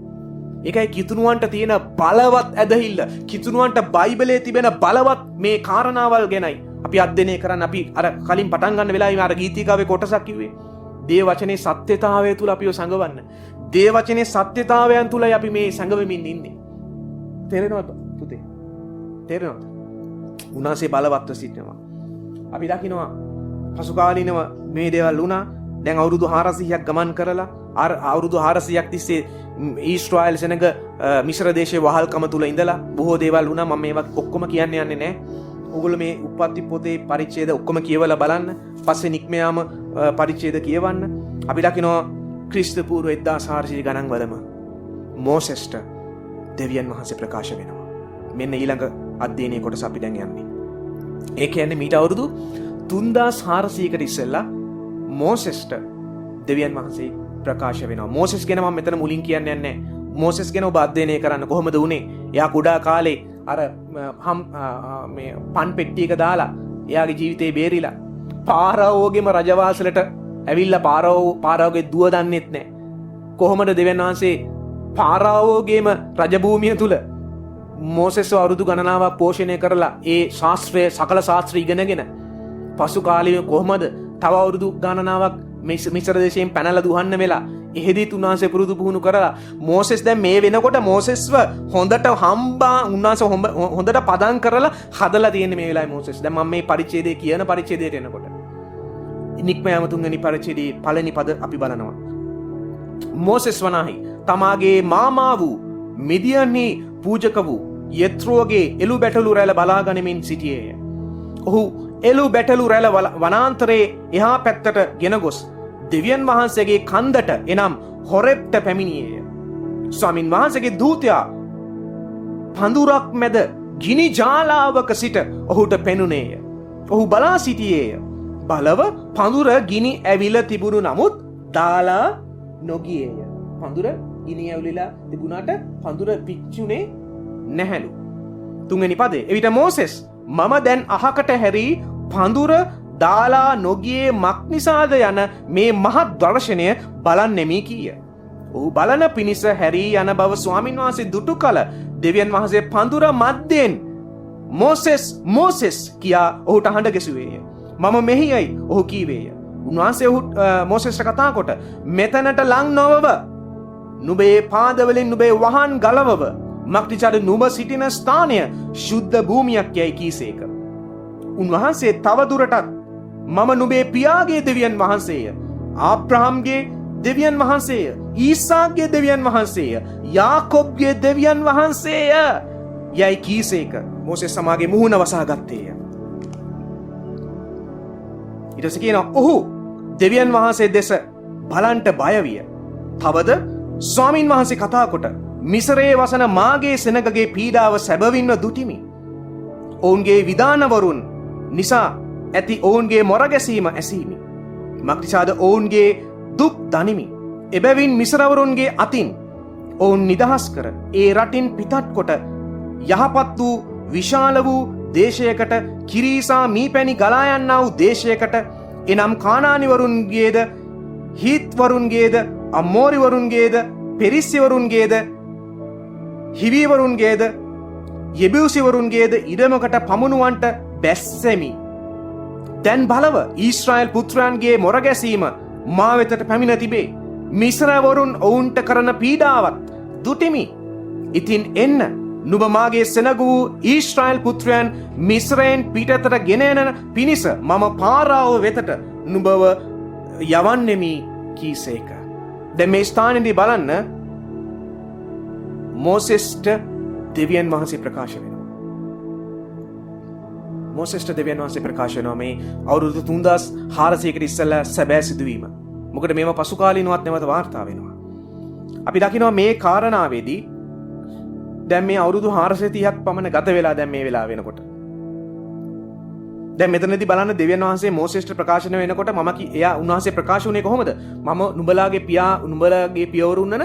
ඒකයි කිතුනුවන්ට තියෙන බලවත් ඇදහිල්ල, කිතුනුවන්ට බයිබලයේ තිබෙන බලවත් මේ කාරණාවල් ගැනයි අපි අධ්‍යයනය කරන්න. අපි අර කලින් පටන් ගන්න වෙලාවේ අර ගීතිකාවේ කොටසක් කිව්වේ. දේව වචනේ සත්‍යතාවය තුල අපිව සංගවන්න. දේව වචනේ සත්‍යතාවයන් තුලයි අපි මේ සංගවෙමින් ඉන්නේ. තේරෙනවද පුතේ? තේරෙනවද? උනාසේ බලවත්ව සිටිනවා. අපි දකිනවා පසු කාලිනව මේ දේවල් වුණා. දැන් අවුරුදු 400ක් ගමන් කරලා අවුරුදු 400ක් තිස්සේ ඊශ්‍රායල් සෙනග මිශ්‍ර දේශයේ වහල්කම තුල ඉඳලා බොහෝ දේවල් වුණා. මම මේවා ඔක්කොම කියන්න යන්නේ නැහැ. ඔයගොල්ලෝ මේ උප්පත්ති පොතේ පරිච්ඡේද ඔක්කොම කියවලා බලන්න. පස්සේ නික්මයාම පරිච්ඡේද කියවන්න. අපි දකිනවා ක්‍රිස්තු පූර්ව 1400 ගණන් වලම මෝසෙස්ට දෙවියන් වහන්සේ ප්‍රකාශ වෙනවා. මෙන්න ඊළඟ අධ්‍යයනයේ කොටස අපි දැන් යන්නේ. ඒ කියන්නේ මීට අවුරුදු 3400කට ඉස්සෙල්ලා මෝසෙස්ට දෙවියන් වහන්සේ ප්‍රකාශ වෙනවා. මෝසෙස් ගැන මම මෙතන මුලින් කියන්නේ නැහැ. මෝසෙස් ගැන ඔබ අධ්‍යයනය කරන්න කොහොමද වුනේ? එයා කුඩා කාලේ අර මේ පන් පෙට්ටියක දාලා එයාගේ ජීවිතේ බේරිලා පාරාවෝගේම රජවාසලට ඇවිල්ලා පාරාවෝගේ දුව දන්නෙත් නැහැ. කොහොමද දෙවියන් වහන්සේ පාරාවෝගේම රජභූමිය තුල මෝසෙස්ව අවුරුදු ගණනාවක් පෝෂණය කරලා ඒ ශාස්ත්‍රය සකල ශාස්ත්‍ර ඉගෙනගෙන පසු කාලයේ කොහොමද තව අවුරුදු ගණනාවක් මිස්ර දේශයෙන් පැනලා දුහන්න වෙලා එහෙදිත් උන්වහන්සේ පුරුදු පුහුණු කරලා මෝසෙස් දැන් මේ වෙනකොට මෝසෙස්ව හොඳට උන්වහන්සේ හොඳට පදම් කරලා හදලා තියෙන්නේ මේ වෙලාවේ මෝසෙස්. දැන් මම මේ පරිච්ඡේදයේ කියන පරිච්ඡේදයට එනකොට නික්මයාම 3 වෙනි පරිච්ඡේදයේ පළවෙනි පද අපි බලනවා. මෝසෙස් වනාහි තමාගේ මාමා වූ මිදියන්හි පූජක වූ යෙත්‍රෝගේ එළු බැටළු රැළ බලා ගනිමින් සිටියේය. ඔහු එළු බැටළු රැළ වනාන්තරයේ එහා පැත්තට ගෙන ගොස් දෙවියන් වහන්සේගේ කන්දට එනම් හොරෙබ්ට පැමිණියේය. ස්වාමින් වහන්සේගේ දූතයා පඳුරක් මැද ගිනි ජාලාවක සිට ඔහුට පෙනුනේය. ඔහු බලා සිටියේය. බලව පඳුර ගිනි ඇවිල තිබුණු නමුත් දාලා නොගියේය. පඳුර ගිනි ඇවිලලා තිබුණාට පඳුර පිච්චුනේ නැහැලු. 3 වෙනි පදේ එවිට මෝසෙස් මම දැන් අහකට හැරී පඳුර දාලා නොගියේ මක් නිසාද යන මේ මහත් දර්ශනය බලන්නෙමි කීය. ඔහු බලන පිණිස හැරී යන බව ස්වාමින් වහන්සේ දුටු කල දෙවියන් වහන්සේ පඳුර මැද්දෙන් මෝසෙස් මෝසෙස් කියා ඔහුට හඬ ගැසුවේය. මම මෙහියයි ඔහු කීවේය. උන්වහන්සේ මෝසෙස්ට කතා කොට මෙතනට ලං නොවව නුඹේ පාදවලින් නුඹේ වහන් ගලවව මක්නිසාද නුඹ සිටින ස්ථානය ශුද්ධ භූමියක් යයි කීසේක. උන්වහන්සේ තව දුරටත් මම නුඹේ පියාගේ දෙවියන් වහන්සේය, ආබ්‍රහම්ගේ දෙවියන් වහන්සේය, ඊසාක්ගේ දෙවියන් වහන්සේය, යාකොබ්ගේ දෙවියන් වහන්සේය යයි කීසේක. මෝසෙස් සමාගේ මුහුණ වසා ගත්තේය. ඊට පස්සේ කියනවා ඔහු දෙවියන් වහන්සේ දෙස බලන්ට බය විය. තවද ස්වාමින් වහන්සේ කතා කොට මිසරයේ වසන මාගේ සෙනගගේ පීඩාව සැබවින්ම දුටිමි. ඔවුන්ගේ විධානවරුන් නිසා ඇති ඔවුන්ගේ මොරගැසීම ඇසීමි. මක්නිසාද ඔවුන්ගේ දුක් දනිමි. එබැවින් මිසරවරුන්ගේ අතින් ඔවුන් නිදහස් කර ඒ රටින් පිටත් කොට යහපත් වූ විශාල වූ දේශයකට කිරීසා මීපැණි ගලා යන්නා වූ දේශයකට එනම් කානානිවරුන්ගේද හීත්වරුන්ගේද අම්මෝරිවරුන්ගේද පෙරිස්සිවරුන්ගේද හිවීවරුන්ගේද යෙබූසිවරුන්ගේද ඉඩමකට පමුණුවන්ට බැස්සෙමි. දැන් බලව ඊශ්‍රායල් පුත්‍රයන්ගේ මොරගැසීම මා වෙතට පැමිණ තිබේ. මිස්රවරුන් ඔවුන්ට කරන පීඩාවත් දුටිමි. ඉතින් එන්න නුඹ මාගේ සෙනග වූ ඊශ්‍රායල් පුත්‍රයන් මිස්රයෙන් පිටතට ගෙන එන පිණිස මම පාරාව වෙතට නුඹව යවන්නෙමි කීසේක. දැන් මේ ස්ථානයේදී බලන්න මෝසෙස්ට දෙවියන් වහන්සේ ප්‍රකාශ වෙනවා. මෝසෙස්ට දෙවියන් වහන්සේ ප්‍රකාශ වෙනවා මේ අවුරුදු 3400කට ඉස්සෙල්ලා සැබෑ සිදුවීම. මොකද මේව පසු කාලිනවත් නැවත වාර්තා වෙනවා. අපි දකිනවා මේ කාරණාවේදී දැන් මේ අවුරුදු 430ක් පමණ ගත වෙලා දැන් මේ වෙලාව වෙනකොට. දැන් මෙතනදී බලන්න දෙවියන් වහන්සේ මෝසෙස්ට ප්‍රකාශන වෙනකොට එයා උන්වහන්සේ ප්‍රකාශ වුණේ කොහොමද? මම නුඹලාගේ පියවරුන් වන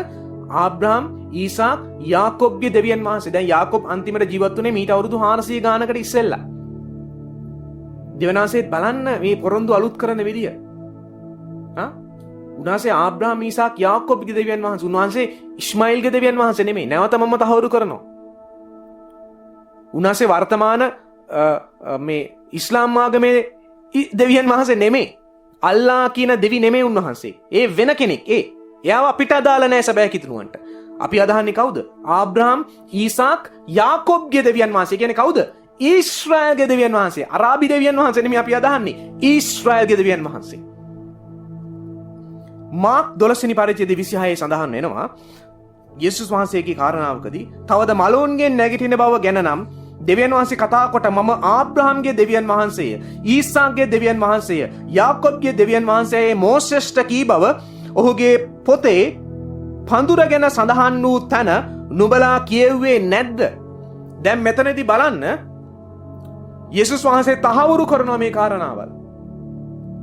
ආබ්‍රහම්, ඊසාක්, යාකොබ්ගේ දෙවියන් වහන්සේ. දැන් යාකොබ් අන්තිමට ජීවත් වුණේ මීට අවුරුදු 400 ගානකට ඉස්සෙල්ලා. දෙවියන් වහන්සේ බලන්න මේ පොරොන්දු අලුත් කරන විදිය. උන්වහන්සේ ආබ්‍රහම්, ඊසාක්, යාකොබ්ගේ දෙවියන් වහන්සේ. උන්වහන්සේ ඉස්මායිල්ගේ දෙවියන් වහන්සේ නෙමෙයි. නැවත මම තහවුරු කරනවා. උන්වහන්සේ වර්තමාන මේ ඉස්ලාම් ආගමේ දෙවියන් වහන්සේ නෙමෙයි. අල්ලා කියන දෙවි නෙමෙයි උන්වහන්සේ. ඒ වෙන කෙනෙක්. එයාව අපිට අදාළ නැහැ සැබෑ කිතුණුවන්ට. අපි අදහන්නේ කවුද? ආබ්‍රහම්, ඊසාක්, යාකොබ්ගේ දෙවියන් වහන්සේ කියන්නේ කවුද? ඊශ්‍රායල්ගේ දෙවියන් වහන්සේ. අරාබි දෙවියන් වහන්සේ නෙමෙයි අපි අදහන්නේ. ඊශ්‍රායල්ගේ දෙවියන් වහන්සේ. මාක් 12 වෙනි පරිච්ඡේදයේ 26 සඳහන් වෙනවා යේසුස් වහන්සේගේ කාරණාවකදී තවද මලෝන්ගෙන් නැගිටින බව ගැන නම් දෙවියන් වහන්සේ කතා කොට මම ආබ්‍රහම්ගේ දෙවියන් වහන්සේය, ඊසාක්ගේ දෙවියන් වහන්සේය, යාකොබ්ගේ දෙවියන් වහන්සේය මෝසෙස්ට කී බව ඔහුගේ පොතේ පඳුර ගැන සඳහන් වූ තැන නුඹලා කියෙව්වේ නැද්ද? දැන් මෙතනදී බලන්න යේසුස් වහන්සේ තහවුරු කරනවා මේ කාරණාවල්.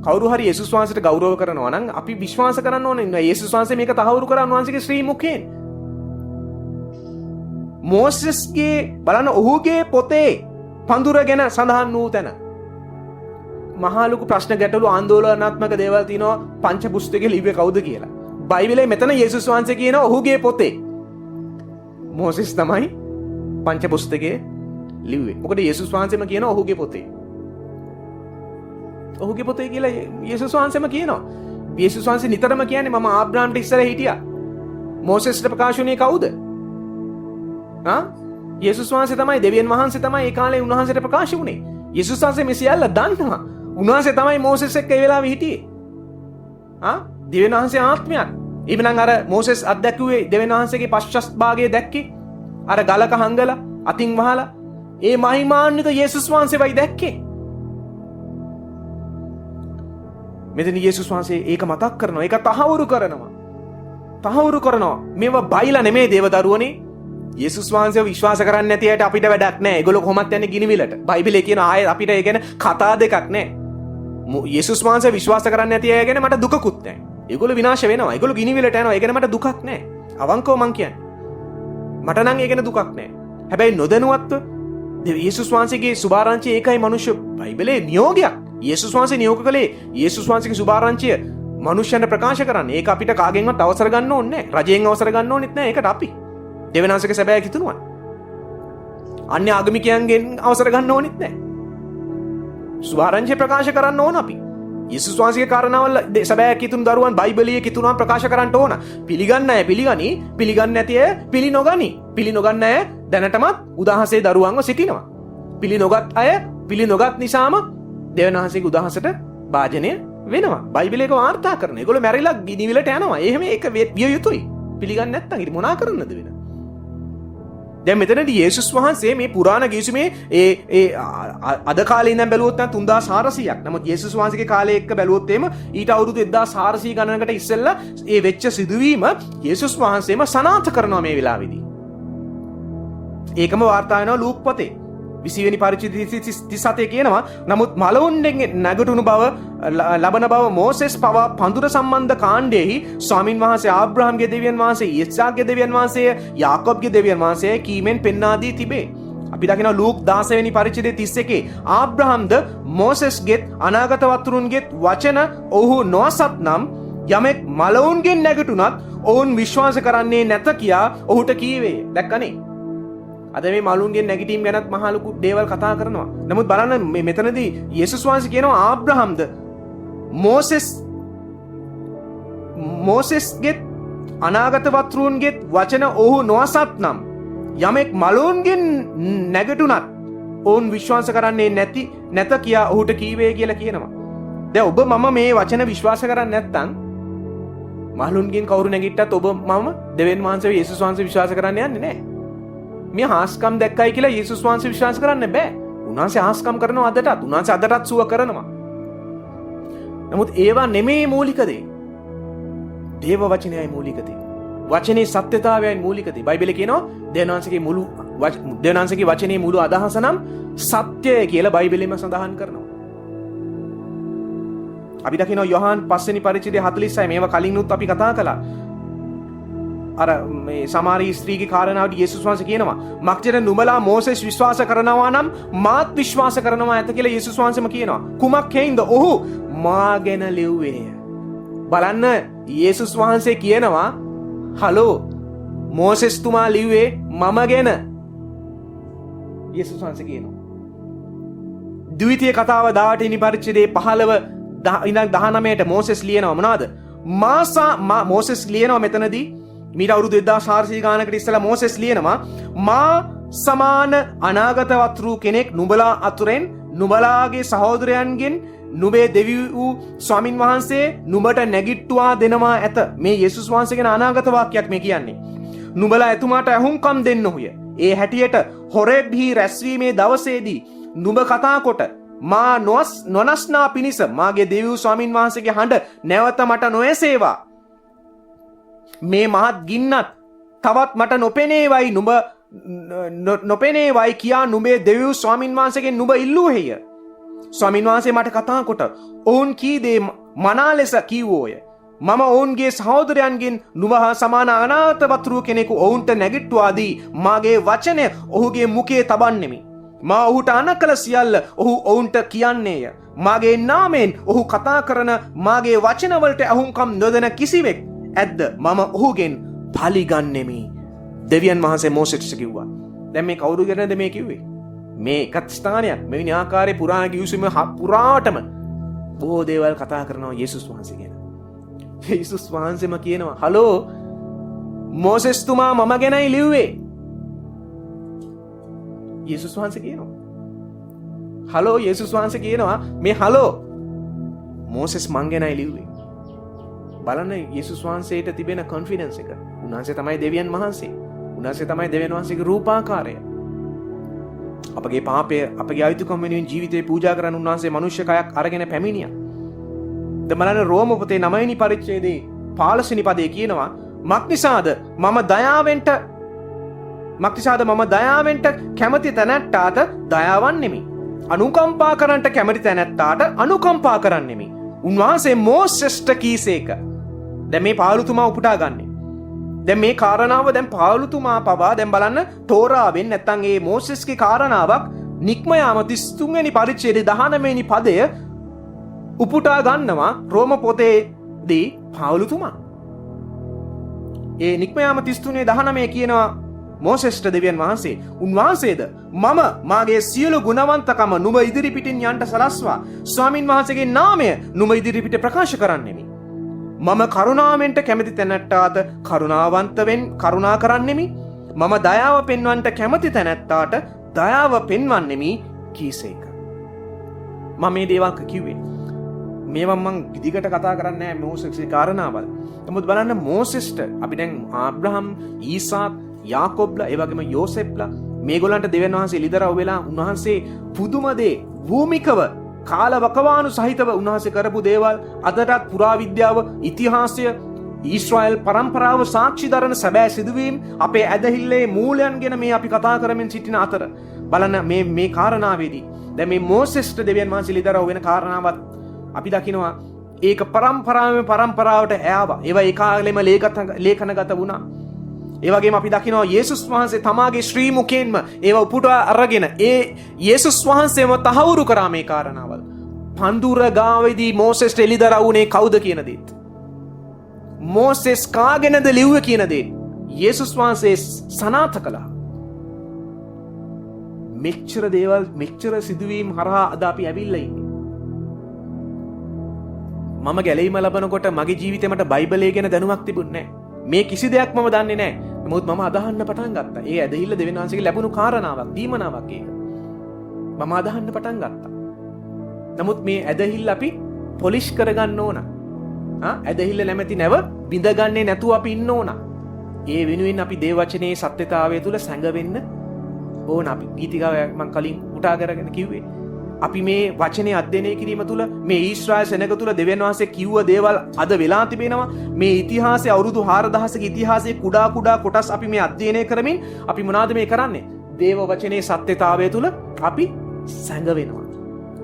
කවුරු හරි යේසුස් වහන්සේට ගෞරව කරනවා නම් අපි විශ්වාස කරන්න ඕනේ යේසුස් වහන්සේ මේක තහවුරු කරා උන්වහන්සේගේ ශ්‍රී මුඛයෙන්. මෝසෙස්ගේ බලන්න ඔහුගේ පොතේ පඳුර ගැන සඳහන් වූ තැන මහා ලොකු ප්‍රශ්න ගැටලු ආందోලනාත්මක දේවල් තියෙනවා පංච පුස්තකේ ලිව්වේ කවුද කියලා. බයිබලයේ මෙතන යේසුස් වහන්සේ කියනවා ඔහුගේ පොතේ. මෝසෙස් තමයි පංච පුස්තකේ ලිව්වේ. මොකද යේසුස් වහන්සේම කියනවා ඔහුගේ පොතේ. ඔහුගේ පොතේ කියලා යේසුස් වහන්සේම කියනවා. යේසුස් වහන්සේ නිතරම කියන්නේ මම ආබ්‍රහාම්ට ඉස්සර හිටියා. මෝසෙස්ට ප්‍රකාශ වුණේ කවුද? යේසුස් වහන්සේ තමයි, දෙවියන් වහන්සේ තමයි ඒ කාලේ උන්වහන්සේට ප්‍රකාශ වුණේ. යේසුස් වහන්සේ මේ සියල්ල දන්නවා. උන්වහන්සේ තමයි මෝසෙස් එක්ක ඒ වෙලාවේ හිටියේ. දෙවියන් වහන්සේ ආත්මයක්. එවනම් අර මෝසෙස් අත්දැකුවේ දෙවියන් වහන්සේගේ පශ්චාත් භාගය දැක්කේ. අර ගලක හංගලා අතින් වහලා ඒ මහිමාන්විත යේසුස් වහන්සේවයි දැක්කේ. මෙතන යේසුස් වහන්සේ ඒක මතක් කරනවා. ඒක තහවුරු කරනවා. තහවුරු කරනවා. මේවා බයිලා නෙමෙයි දේවදරුවනේ. යේසුස් වහන්සේව විශ්වාස කරන්නේ නැති අයට අපිට වැඩක් නැහැ. ඒගොල්ලෝ කොහොමත් යන්නේ ගිනිවිලට. බයිබලයේ කියන ආයෙ අපිට ඒ ගැන කතා දෙකක් නැහැ. යේසුස් වහන්සේ විශ්වාස කරන්නේ නැති අය ගැන මට දුකකුත් නැහැ. ඒගොල්ලෝ විනාශ වෙනවා. ඒගොල්ලෝ ගිනිවිලට යනවා. ඒ ගැන මට දුකක් නැහැ. අවංකව මං කියන්නේ. මට නම් ඒ ගැන දුකක් නැහැ. හැබැයි නොදැනුවත්ව යේසුස් වහන්සේගේ සුභාරංචිය ඒකයි මනුෂ්‍ය බයිබලයේ නියෝගයක්. යේසුස් වහන්සේ නියෝග කළේ යේසුස් වහන්සේගේ සුභාරංචිය මනුෂ්‍යයන්ට ප්‍රකාශ කරන්න. ඒක අපිට කාගෙන්වත් අවසර ගන්න ඕනේ නැහැ. රජයෙන් අවසර ගන්න ඕනෙත් නැහැ. ඒකට අපි දෙවියන්වහන්සේගේ සැබෑ කිතුණුවන්. අන්‍ය ආගමිකයන්ගෙන් අවසර ගන්න ඕනෙත් නැහැ. සුභාරංචිය ප්‍රකාශ කරන්න ඕන අපි. යේසුස් වහන්සේගේ කාරණාවල් සැබෑ කිතුණු දරුවන් බයිබලයේ කිතුණුවන් ප්‍රකාශ කරන්න ඕන. පිළිගන්න අය පිළිගනි, පිළිගන්නේ නැති අය පිළි නොගනි. පිළි නොගන්න අය දැනටමත් උදාහසේ දරුවන්ව සිටිනවා. පිළි නොගත් අය පිළි නොගත් නිසාම දෙවියන්වහන්සේගේ උදාහසට භාජනය වෙනවා. බයිබලයක වාර්තා කරන. ඒගොල්ලෝ මැරිලා ගිනිවිලට යනවා. එහෙම ඒක විය යුතුයි. පිළිගන්නේ නැත්නම් ඉතින් මොනා කරන්නද වෙන? දැන් මෙතනදී යේසුස් වහන්සේ මේ පුරාණ ගීසුමේ අද කාලේ ඉඳන් බැලුවොත් නම් 3400ක්. නමුත් යේසුස් වහන්සේගේ කාලේ එක්ක බැලුවොත් එimhe ඊට අවුරුදු 1400 ගණනකට ඉස්සෙල්ලා ඒ වෙච්ච සිදුවීම යේසුස් වහන්සේම සනාථ කරනවා මේ වෙලාවේදී. ඒකම වාර්තා වෙනවා ලූක් පොතේ 20 වෙනි පරිච්ඡේදය 37 කියනවා. නමුත් මලවුන්ගෙන් නැගටුණු බව ලබන බව මෝසෙස් පවා පඳුර සම්බන්ධ කාණ්ඩයේහි ස්වාමින් වහන්සේ ආබ්‍රහම්ගේ දෙවියන් වහන්සේ, ඊසාක්ගේ දෙවියන් වහන්සේ, යාකොබ්ගේ දෙවියන් වහන්සේ කීමෙන් පෙන්වා දී තිබේ. අපි දකිනවා ලූක් 16 වෙනි පරිච්ඡේදය 31 ආබ්‍රහම්ද මෝසෙස්ගෙත් අනාගත වතුරුන්ගෙත් වචන ඔහු නොඅසත් නම් යමෙක් මලවුන්ගෙන් නැගටුණත් ඔවුන් විශ්වාස කරන්නේ නැත කියා ඔහුට කීවේ. දැක්කනේ? අද මේ මලුන්ගෙන් නැගිටීම් ගැනත් මහා ලොකු දේවල් කතා කරනවා. නමුත් බලන්න මෙතනදී යේසුස් වහන්සේ කියනවා ආබ්‍රහම්ද මෝසෙස්ගෙත් අනාගත වතුරුන්ගෙත් වචන ඔහු නොඅසත් නම් යමෙක් මලුන්ගෙන් නැගටුණත් ඔවුන් විශ්වාස කරන්නේ නැත කියා ඔහුට කීවේ කියලා කියනවා. දැන් ඔබ මම මේ වචන විශ්වාස කරන්නේ නැත්නම් මලුන්ගෙන් කවුරු නැගිට්ටත් ඔබ මම දෙවියන් වහන්සේ යේසුස් වහන්සේ විශ්වාස කරන්න යන්නේ නැහැ. මේ හාස්කම් දැක්කයි කියලා යේසුස් වහන්සේ විශ්වාස කරන්න බෑ. උන්වහන්සේ හාස්කම් කරනවා අදටත්. උන්වහන්සේ අදටත් සුව කරනවා. නමුත් ඒවා නෙමේ මූලික දේ. දේව වචනයයි මූලික දේ. වචනේ සත්‍යතාවයයි මූලික දේ. බයිබලයේ කියනවා දෙවියන්වහන්සේගේ වචනේ මුළු අදහස නම් සත්‍යය කියලා බයිබලෙම සඳහන් කරනවා. අපි දකිනවා යොහාන් 5 වෙනි පරිච්ඡේදය 46 මේවා කලින්නුත් අපි කතා කළා. අර මේ සමාරී ස්ත්‍රීගේ කාරණාවට යේසුස් වහන්සේ කියනවා මක්ජන නුඹලා මෝසෙස් විශ්වාස කරනවා නම් මාත් විශ්වාස කරනවා ඇත කියලා යේසුස් වහන්සේම කියනවා. කුමක් හේින්ද? ඔහු මා ගැන ලිව්වේය. බලන්න යේසුස් වහන්සේ කියනවා හලෝ මෝසෙස් තුමා ලිව්වේ මම ගැන. යේසුස් වහන්සේ කියනවා. ද්විතීය කතාව 18 වෙනි පරිච්ඡේදයේ 15 ඉඳන් 19ට මෝසෙස් ලියනවා මොනවද? මෝසෙස් ලියනවා මෙතනදී මීට අවුරුදු 1400 ගානකට ඉස්සලා මෝසෙස් ලියනවා මා සමාන අනාගත වතුරු කෙනෙක් නුඹලා අතුරෙන් නුඹලාගේ සහෝදරයන්ගෙන් නුඹේ දෙවි වූ ස්වාමින් වහන්සේ නුඹට නැගිට්ටුවා දෙනවා ඇත. මේ යේසුස් වහන්සේගෙන අනාගත වාක්‍යයක් මේ කියන්නේ. නුඹලා එතුමාට ඇහුම්කම් දෙන්නහුය. ඒ හැටියට හොරෙබ්හි රැස්වීමේ දවසේදී නුඹ කතා කොට මා නොනස්නා පිණිස මාගේ දෙවි වූ ස්වාමින් වහන්සේගේ හඬ නැවත මට නොඇසේවා. මේ මහත් ගින්නත් තවත් මට නොපෙනේවයි නුඹ නොපෙනේවයි කියා නුඹේ දෙවියන් ස්වාමින් වහන්සේගෙන් නුඹ ඉල්ලුවේය. ස්වාමින් වහන්සේ මට කතා කොට ඔවුන් කී දේ මනා ලෙස කීවෝය. මම ඔවුන්ගේ සහෝදරයන්ගෙන් නුඹ හා සමාන අනාථ වතුරු කෙනෙකු ඔවුන්ට නැගිට්ටුවා දී මාගේ වචනය ඔහුගේ මුඛයේ තබන්නෙමි. මා ඔහුට අනකල සියල්ල ඔහු ඔවුන්ට කියන්නේය. මාගේ නාමයෙන් ඔහු කතා කරන මාගේ වචනවලට අහුම්කම් නොදෙන කිසිවෙක් ඇද්ද මම ඔහුගෙන් පලිගන්නෙමි. දෙවියන් වහන්සේ මෝසෙස්ට කිව්වා. දැන් මේ කවුරු ගැනද මේ කිව්වේ? මේ එකත් ස්ථානයක් මෙවැනි ආකාරයේ පුරාණ කිවිසුම පුරාටම බොහෝ දේවල් කතා කරනවා යේසුස් වහන්සේ ගැන. යේසුස් වහන්සේම කියනවා හලෝ මෝසෙස් තුමා මම ගැනයි ලිව්වේ. යේසුස් වහන්සේ කියනවා හලෝ යේසුස් වහන්සේ කියනවා මේ හලෝ මෝසෙස් මං ගැනයි ලිව්වේ. බලන්න යේසුස් වහන්සේට තිබෙන කොන්ෆිඩන්ස් එක. උන්වහන්සේ තමයි දෙවියන් වහන්සේ. උන්වහන්සේ තමයි දෙවියන් වහන්සේගේ රූපාකාරය. අපගේ පාපය අපගේ අයිතිකම් වෙනුවෙන් ජීවිතේ පූජා කරන උන්වහන්සේ මනුෂ්‍ය කයක් අරගෙන පැමිණියා. දමලන රෝම පොතේ 9 වෙනි පරිච්ඡේදයේ 15 වෙනි පදයේ කියනවා මක්නිසාද මම දයාවෙන්ට කැමති තැනැත්තාට දයාවන් නෙමි. අනුකම්පා කරන්නට කැමති තැනැත්තාට අනුකම්පා කරන්නෙමි. උන්වහන්සේ මෝසෙස්ට කීසේක. දැන් මේ පාවුලුතුමා උපුටා ගන්නෙ. දැන් මේ කාරණාව දැන් පාවුලුතුමා පවා දැන් බලන්න තෝරාවෙන් නැත්තම් ඒ මෝසෙස්ගේ කාරණාවක් නික්ම යාම 33 වෙනි පරිච්ඡේදයේ 19 වෙනි පදය උපුටා ගන්නවා රෝම පොතේදී පාවුලුතුමා. ඒ නික්ම යාම 33 19 කියනවා මෝසෙස්ට දෙවියන් වහන්සේ උන්වහන්සේද මම මාගේ සියලු ගුණවන්තකම නුඹ ඉදිරි පිටින් යන්ට සලස්වා ස්වාමින් වහන්සේගේ නාමය නුඹ ඉදිරි පිට ප්‍රකාශ කරන්නෙමි. මම කරුණාවෙන්ට කැමති තැනැත්තාට කරුණා කරන්නෙමි. මම දයාව පෙන්වන්නට කැමති තැනැත්තාට දයාව පෙන්වන්නෙමි කීසේක. මම මේ දේවල් කිව්වේ මේවා මම දිගට කතා කරන්නේ නැහැ මෝසෙස්ගේ කාරණාවල්. නමුත් බලන්න මෝසෙස්ට අපි දැන් ආබ්‍රහම් ඊසාක් යාකොබ්ලා ඒ වගේම යෝසෙෆ්ලා මේගොල්ලන්ට දෙවියන් වහන්සේ ඉලිදරව් වෙලා උන්වහන්සේ පුදුම දේ භූමිකව කාලවකවානු සහිතව උන්වහන්සේ කරපු දේවල් අදටත් පුරාවිද්‍යාව ඉතිහාසය ඊශ්‍රායල් පරම්පරාව සාක්ෂි දරන සැබෑ සිදුවීම් අපේ ඇදහිල්ලේ මූලයන් ගැන මේ අපි කතා කරමින් සිටින අතර බලන්න මේ කාරණාවේදී දැන් මේ මෝසෙස්ට දෙවියන් වහන්සේ ඉලිදරව් වෙන කාරණාවත් අපි දකිනවා ඒක පරම්පරාවට ඈවා. ඒවා ඒ කාලෙම ලේඛනගත වුණා. ඒ වගේම අපි දකිනවා යේසුස් වහන්සේ තමාගේ ශ්‍රී මුඛයෙන්ම ඒවා උපුටා අරගෙන ඒ යේසුස් වහන්සේම තහවුරු කරා මේ කාරණාවල්. පඳුර ගාවේදී මෝසෙස්ට එළිදරව් වුණේ කවුද කියන දේත්. මෝසෙස් කාගෙනද ලිව්වේ කියන දේ යේසුස් වහන්සේ සනාථ කළා. මෙච්චර දේවල් මෙච්චර සිදුවීම් හරහා අද අපි ඇවිල්ලා ඉන්නේ. මම ගැලීම ලබනකොට මගේ ජීවිතේ මට බයිබලය ගැන දැනුමක් තිබුණේ නැහැ. මේ කිසි දෙයක් මම දන්නේ නැහැ. නමුත් මම අදහන්න පටන් ගත්තා. ඒ ඇදහිල්ල දෙවියන් වහන්සේගේ ලැබුණු කාරණාවක්, දීමනාවක් ඒක. මම අදහන්න පටන් ගත්තා. නමුත් මේ ඇදහිල්ල අපි පොලිෂ් කරගන්න ඕන. ඇදහිල්ල නැමැති නැව බිඳගන්නේ නැතුව අපි ඉන්න ඕන. ඒ වෙනුවෙන් අපි දේව වචනේ සත්‍යතාවය තුල සැඟවෙන්න ඕන. අපි ගීතිකාව මම කලින් උටා කරගෙන කිව්වේ. අපි මේ වචනේ අධ්‍යයනය කිරීම තුළ මේ ඊශ්‍රායල් සෙනග තුළ දෙවියන් වහන්සේ කිව්ව දේවල් අද වෙලා තිබෙනවා. මේ ඉතිහාසයේ අවුරුදු 4000ක ඉතිහාසයේ කුඩා කොටස් අපි මේ අධ්‍යයනය කරමින් අපි මොනවද මේ කරන්නේ? දේව වචනේ සත්‍යතාවය තුළ අපි සැඟවෙනවා.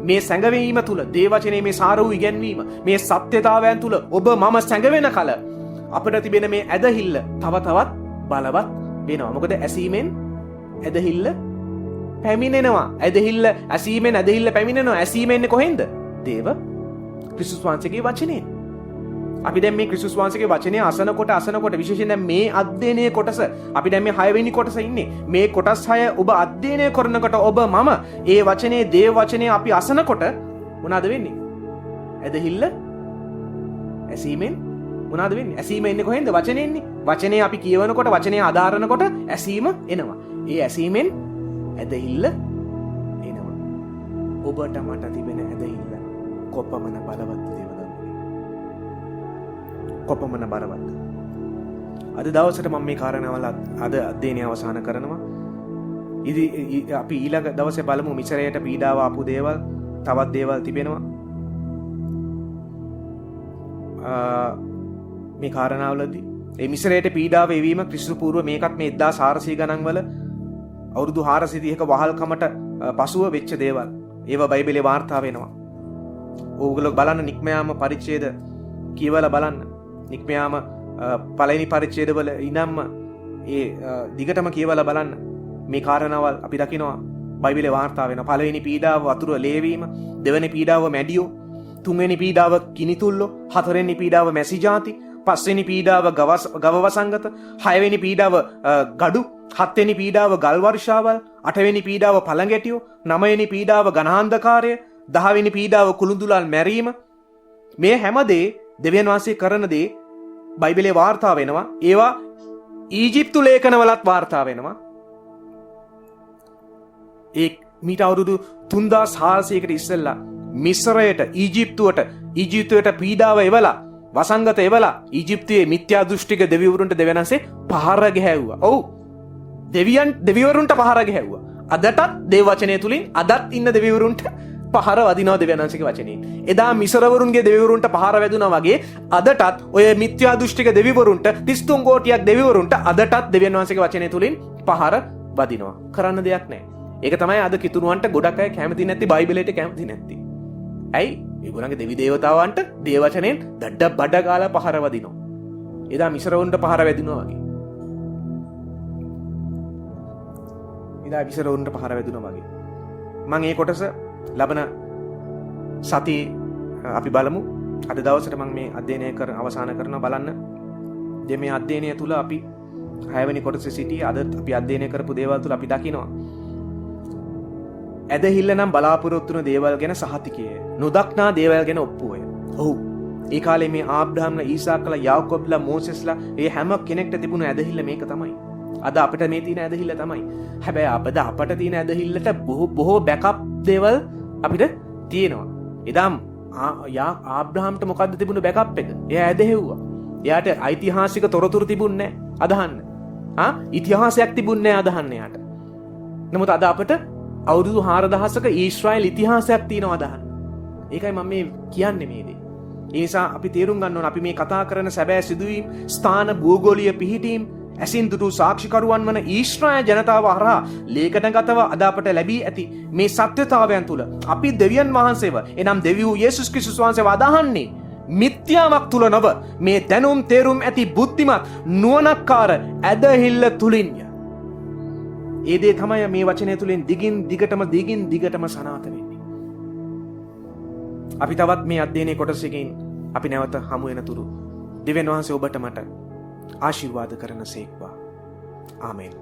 මේ සැඟවීම තුළ දේව වචනේ මේ සාර වූ ඉගැන්වීම මේ සත්‍යතාවයන් තුළ ඔබ මම සැඟවෙන කල අපිට තිබෙන මේ ඇදහිල්ල තව තවත් බලවත් වෙනවා. මොකද ඇසීමෙන් ඇදහිල්ල පැමිණෙනවා. ඇසීමෙන් ඇදහිල්ල පැමිණෙනවා. ඇසීම එන්නේ කොහෙන්ද? දේව ක්‍රිස්තුස් වහන්සේගේ වචනේ. අපි දැන් මේ ක්‍රිස්තුස් වහන්සේගේ වචනේ අසනකොට විශේෂයෙන් දැන් මේ අධ්‍යයනයේ කොටස අපි දැන් මේ 6 වෙනි කොටස ඉන්නේ. මේ කොටස් 6 ඔබ අධ්‍යයනය කරනකොට ඔබ මම ඒ වචනේ දේව වචනේ අපි අසනකොට මොනවද වෙන්නේ? ඇදහිල්ල ඇසීමෙන් මොනවද වෙන්නේ? ඇසීම එන්නේ කොහෙන්ද? වචනේ එන්නේ. වචනේ අපි කියවනකොට වචනේ ආධාරනකොට ඇසීම එනවා. ඒ ඇසීමෙන් ඇදහිල්ල එනවා. ඔබට මට තිබෙන ඇදහිල්ල කොපමණ බලවත්ද දේවදත්ත? කොපමණ බලවත්ද? අද දවසට මම මේ කාරණාවල අද අධ්‍යයනය අවසන් කරනවා. අපි ඊළඟ දවසේ බලමු මිසරයට පීඩාව ආපු දේවල්, තවත් දේවල් තිබෙනවා. මේ කාරණාවලදී ඒ මිශ්‍රයට පීඩාව එවීම ක්‍රිස්තු පූර්ව මේකත් මේ 1400 ගණන් වල අවුරුදු 430ක වහල්කමට පසුව වෙච්ච දේවල්. ඒවා බයිබලයේ වාර්තා වෙනවා. ඕගොල්ලෝ බලන්න නික්මයාම පරිච්ඡේද කියවලා බලන්න. නික්මයාම පළවෙනි පරිච්ඡේදවල ඉඳන්ම ඒ දිගටම කියවලා බලන්න. මේ කාරණාවල් අපි දකිනවා බයිබලයේ වාර්තා වෙනවා. පළවෙනි පීඩාව වතුර ලේවීම, දෙවෙනි පීඩාව මැඩියෝ, තුන්වෙනි පීඩාව කිනිතුල්ලෝ, හතරවෙනි පීඩාව මැසි ಜಾති, පස්වෙනි පීඩාව ගව වසංගත, හයවෙනි පීඩාව ගඩු, හත්වෙනි පීඩාව ගල් වර්ෂාවල්, අටවෙනි පීඩාව පළඟැටියෝ, නවවෙනි පීඩාව ඝනාන්ධකාරය, 10වෙනි පීඩාව කුළුඳුලල් මැරීම. මේ හැමදේ දෙවියන් වහන්සේ කරන දේ බයිබලයේ වාර්තා වෙනවා. ඒවා ඊජිප්තු ලේඛනවලත් වාර්තා වෙනවා. ඒ මීට අවුරුදු 3400කට ඉස්සෙල්ලා මිස්රයට ඊජිප්තුවට පීඩාව එවලා වසංගත එවලා ඊජිප්තුවේ මිත්‍යා දෘෂ්ටික දෙවිවරුන්ට දෙවියන් වහන්සේ පහර ගැහැව්වා. ඔව්, දෙවිවරුන්ට පහර ගැහැව්වා. අදටත් දේව වචනය තුලින් අදත් ඉන්න දෙවිවරුන්ට පහර වදිනවා දෙවියන් වහන්සේගේ වචනයෙන්. එදා මිස්රවරුන්ගේ දෙවිවරුන්ට පහර වැදුනා වගේ අදටත් ඔය මිත්‍යා දෘෂ්ටික දෙවිවරුන්ට 33 කෝටියක් දෙවිවරුන්ට අදටත් දෙවියන් වහන්සේගේ වචනය තුලින් පහර වදිනවා. කරන්න දෙයක් නැහැ. ඒක තමයි අද කිතුණුවන්ට ගොඩක් අය කැමති නැති, බයිබලයට කැමති නැති. ඇයි? ඒගොල්ලන්ගේ දෙවි දේවතාවන්ට දේව වචනයෙන් දඩ බඩ ගාලා පහර වදිනවා. එදා මිස්රවරුන්ට පහර වැදිනවා වගේ. මම මේ කොටස ලබන සතියේ අපි බලමු. අද දවසට මම මේ අධ්‍යයනය අවසන් කරනවා. බලන්න. මේ අධ්‍යයනය තුල අපි 6 වෙනි කොටසේ සිටි අද අපි අධ්‍යයනය කරපු දේවල් තුල අපි දකිනවා ඇදහිල්ල නම් බලාපොරොත්තු වන දේවල් ගැන සහතිකය, නොදක්නා දේවල් ගැන ඔප්පුවය. ඔව්, ඒ කාලේ මේ ආබ්‍රහම්ලා, ඊසාකලා, යාකෝබ්ලා, මෝසෙස්ලා ඒ හැම කෙනෙක්ට තිබුණ ඇදහිල්ල මේක තමයි. අද අපිට මේ තියෙන ඇදහිල්ල තමයි. හැබැයි අපට තියෙන ඇදහිල්ලට බොහෝ බෑකප් දේවල් අපිට තියෙනවා. එදාම් ආබ්‍රහම්ට මොකද්ද තිබුණ බෑකප් එක? එයා ඇදහෙව්වා. එයාට ඓතිහාසික තොරතුරු තිබුණේ නැහැ අදහන්න. ඉතිහාසයක් තිබුණේ නැහැ අදහන්න එයාට. නමුත් අද අපිට අවුරුදු 4000ක ඊශ්‍රායල් ඉතිහාසයක් තියෙනවා අදහන්න. ඒකයි මම මේ කියන්නේ මේ දේ. ඒ නිසා අපි තේරුම් ගන්න ඕන අපි මේ කතා කරන සැබෑ සිදුවීම්, ස්ථාන, භූගෝලීය පිහිටීම්, ඇසින් දුටු සාක්ෂිකරුවන් වන ඊශ්‍රායල් ජනතාව හරහා ලේඛනගතව අද අපට ලැබී ඇති මේ සත්‍යතාවයන් තුල අපි දෙවියන් වහන්සේව, එනම් දෙවියෝ යේසුස් ක්‍රිස්තුස් වහන්සේව අදහන්නේ මිත්‍යාවක් තුල නොව මේ දැනුම් තේරුම් ඇති බුද්ධිමත් නුවණක්කාර ඇදහිල්ල තුලින්ය. ඒ දේ තමයි මේ වචනය තුලින් දිගින් දිගටම සනාථ වෙන්නේ. අපි තවත් මේ අධ්‍යයනයේ කොටසකින් අපි නැවත හමු වෙන තුරු දෙවියන් වහන්සේ ඔබට මට ආශිර්වාද කරන සේක්වා. ආමෙන්.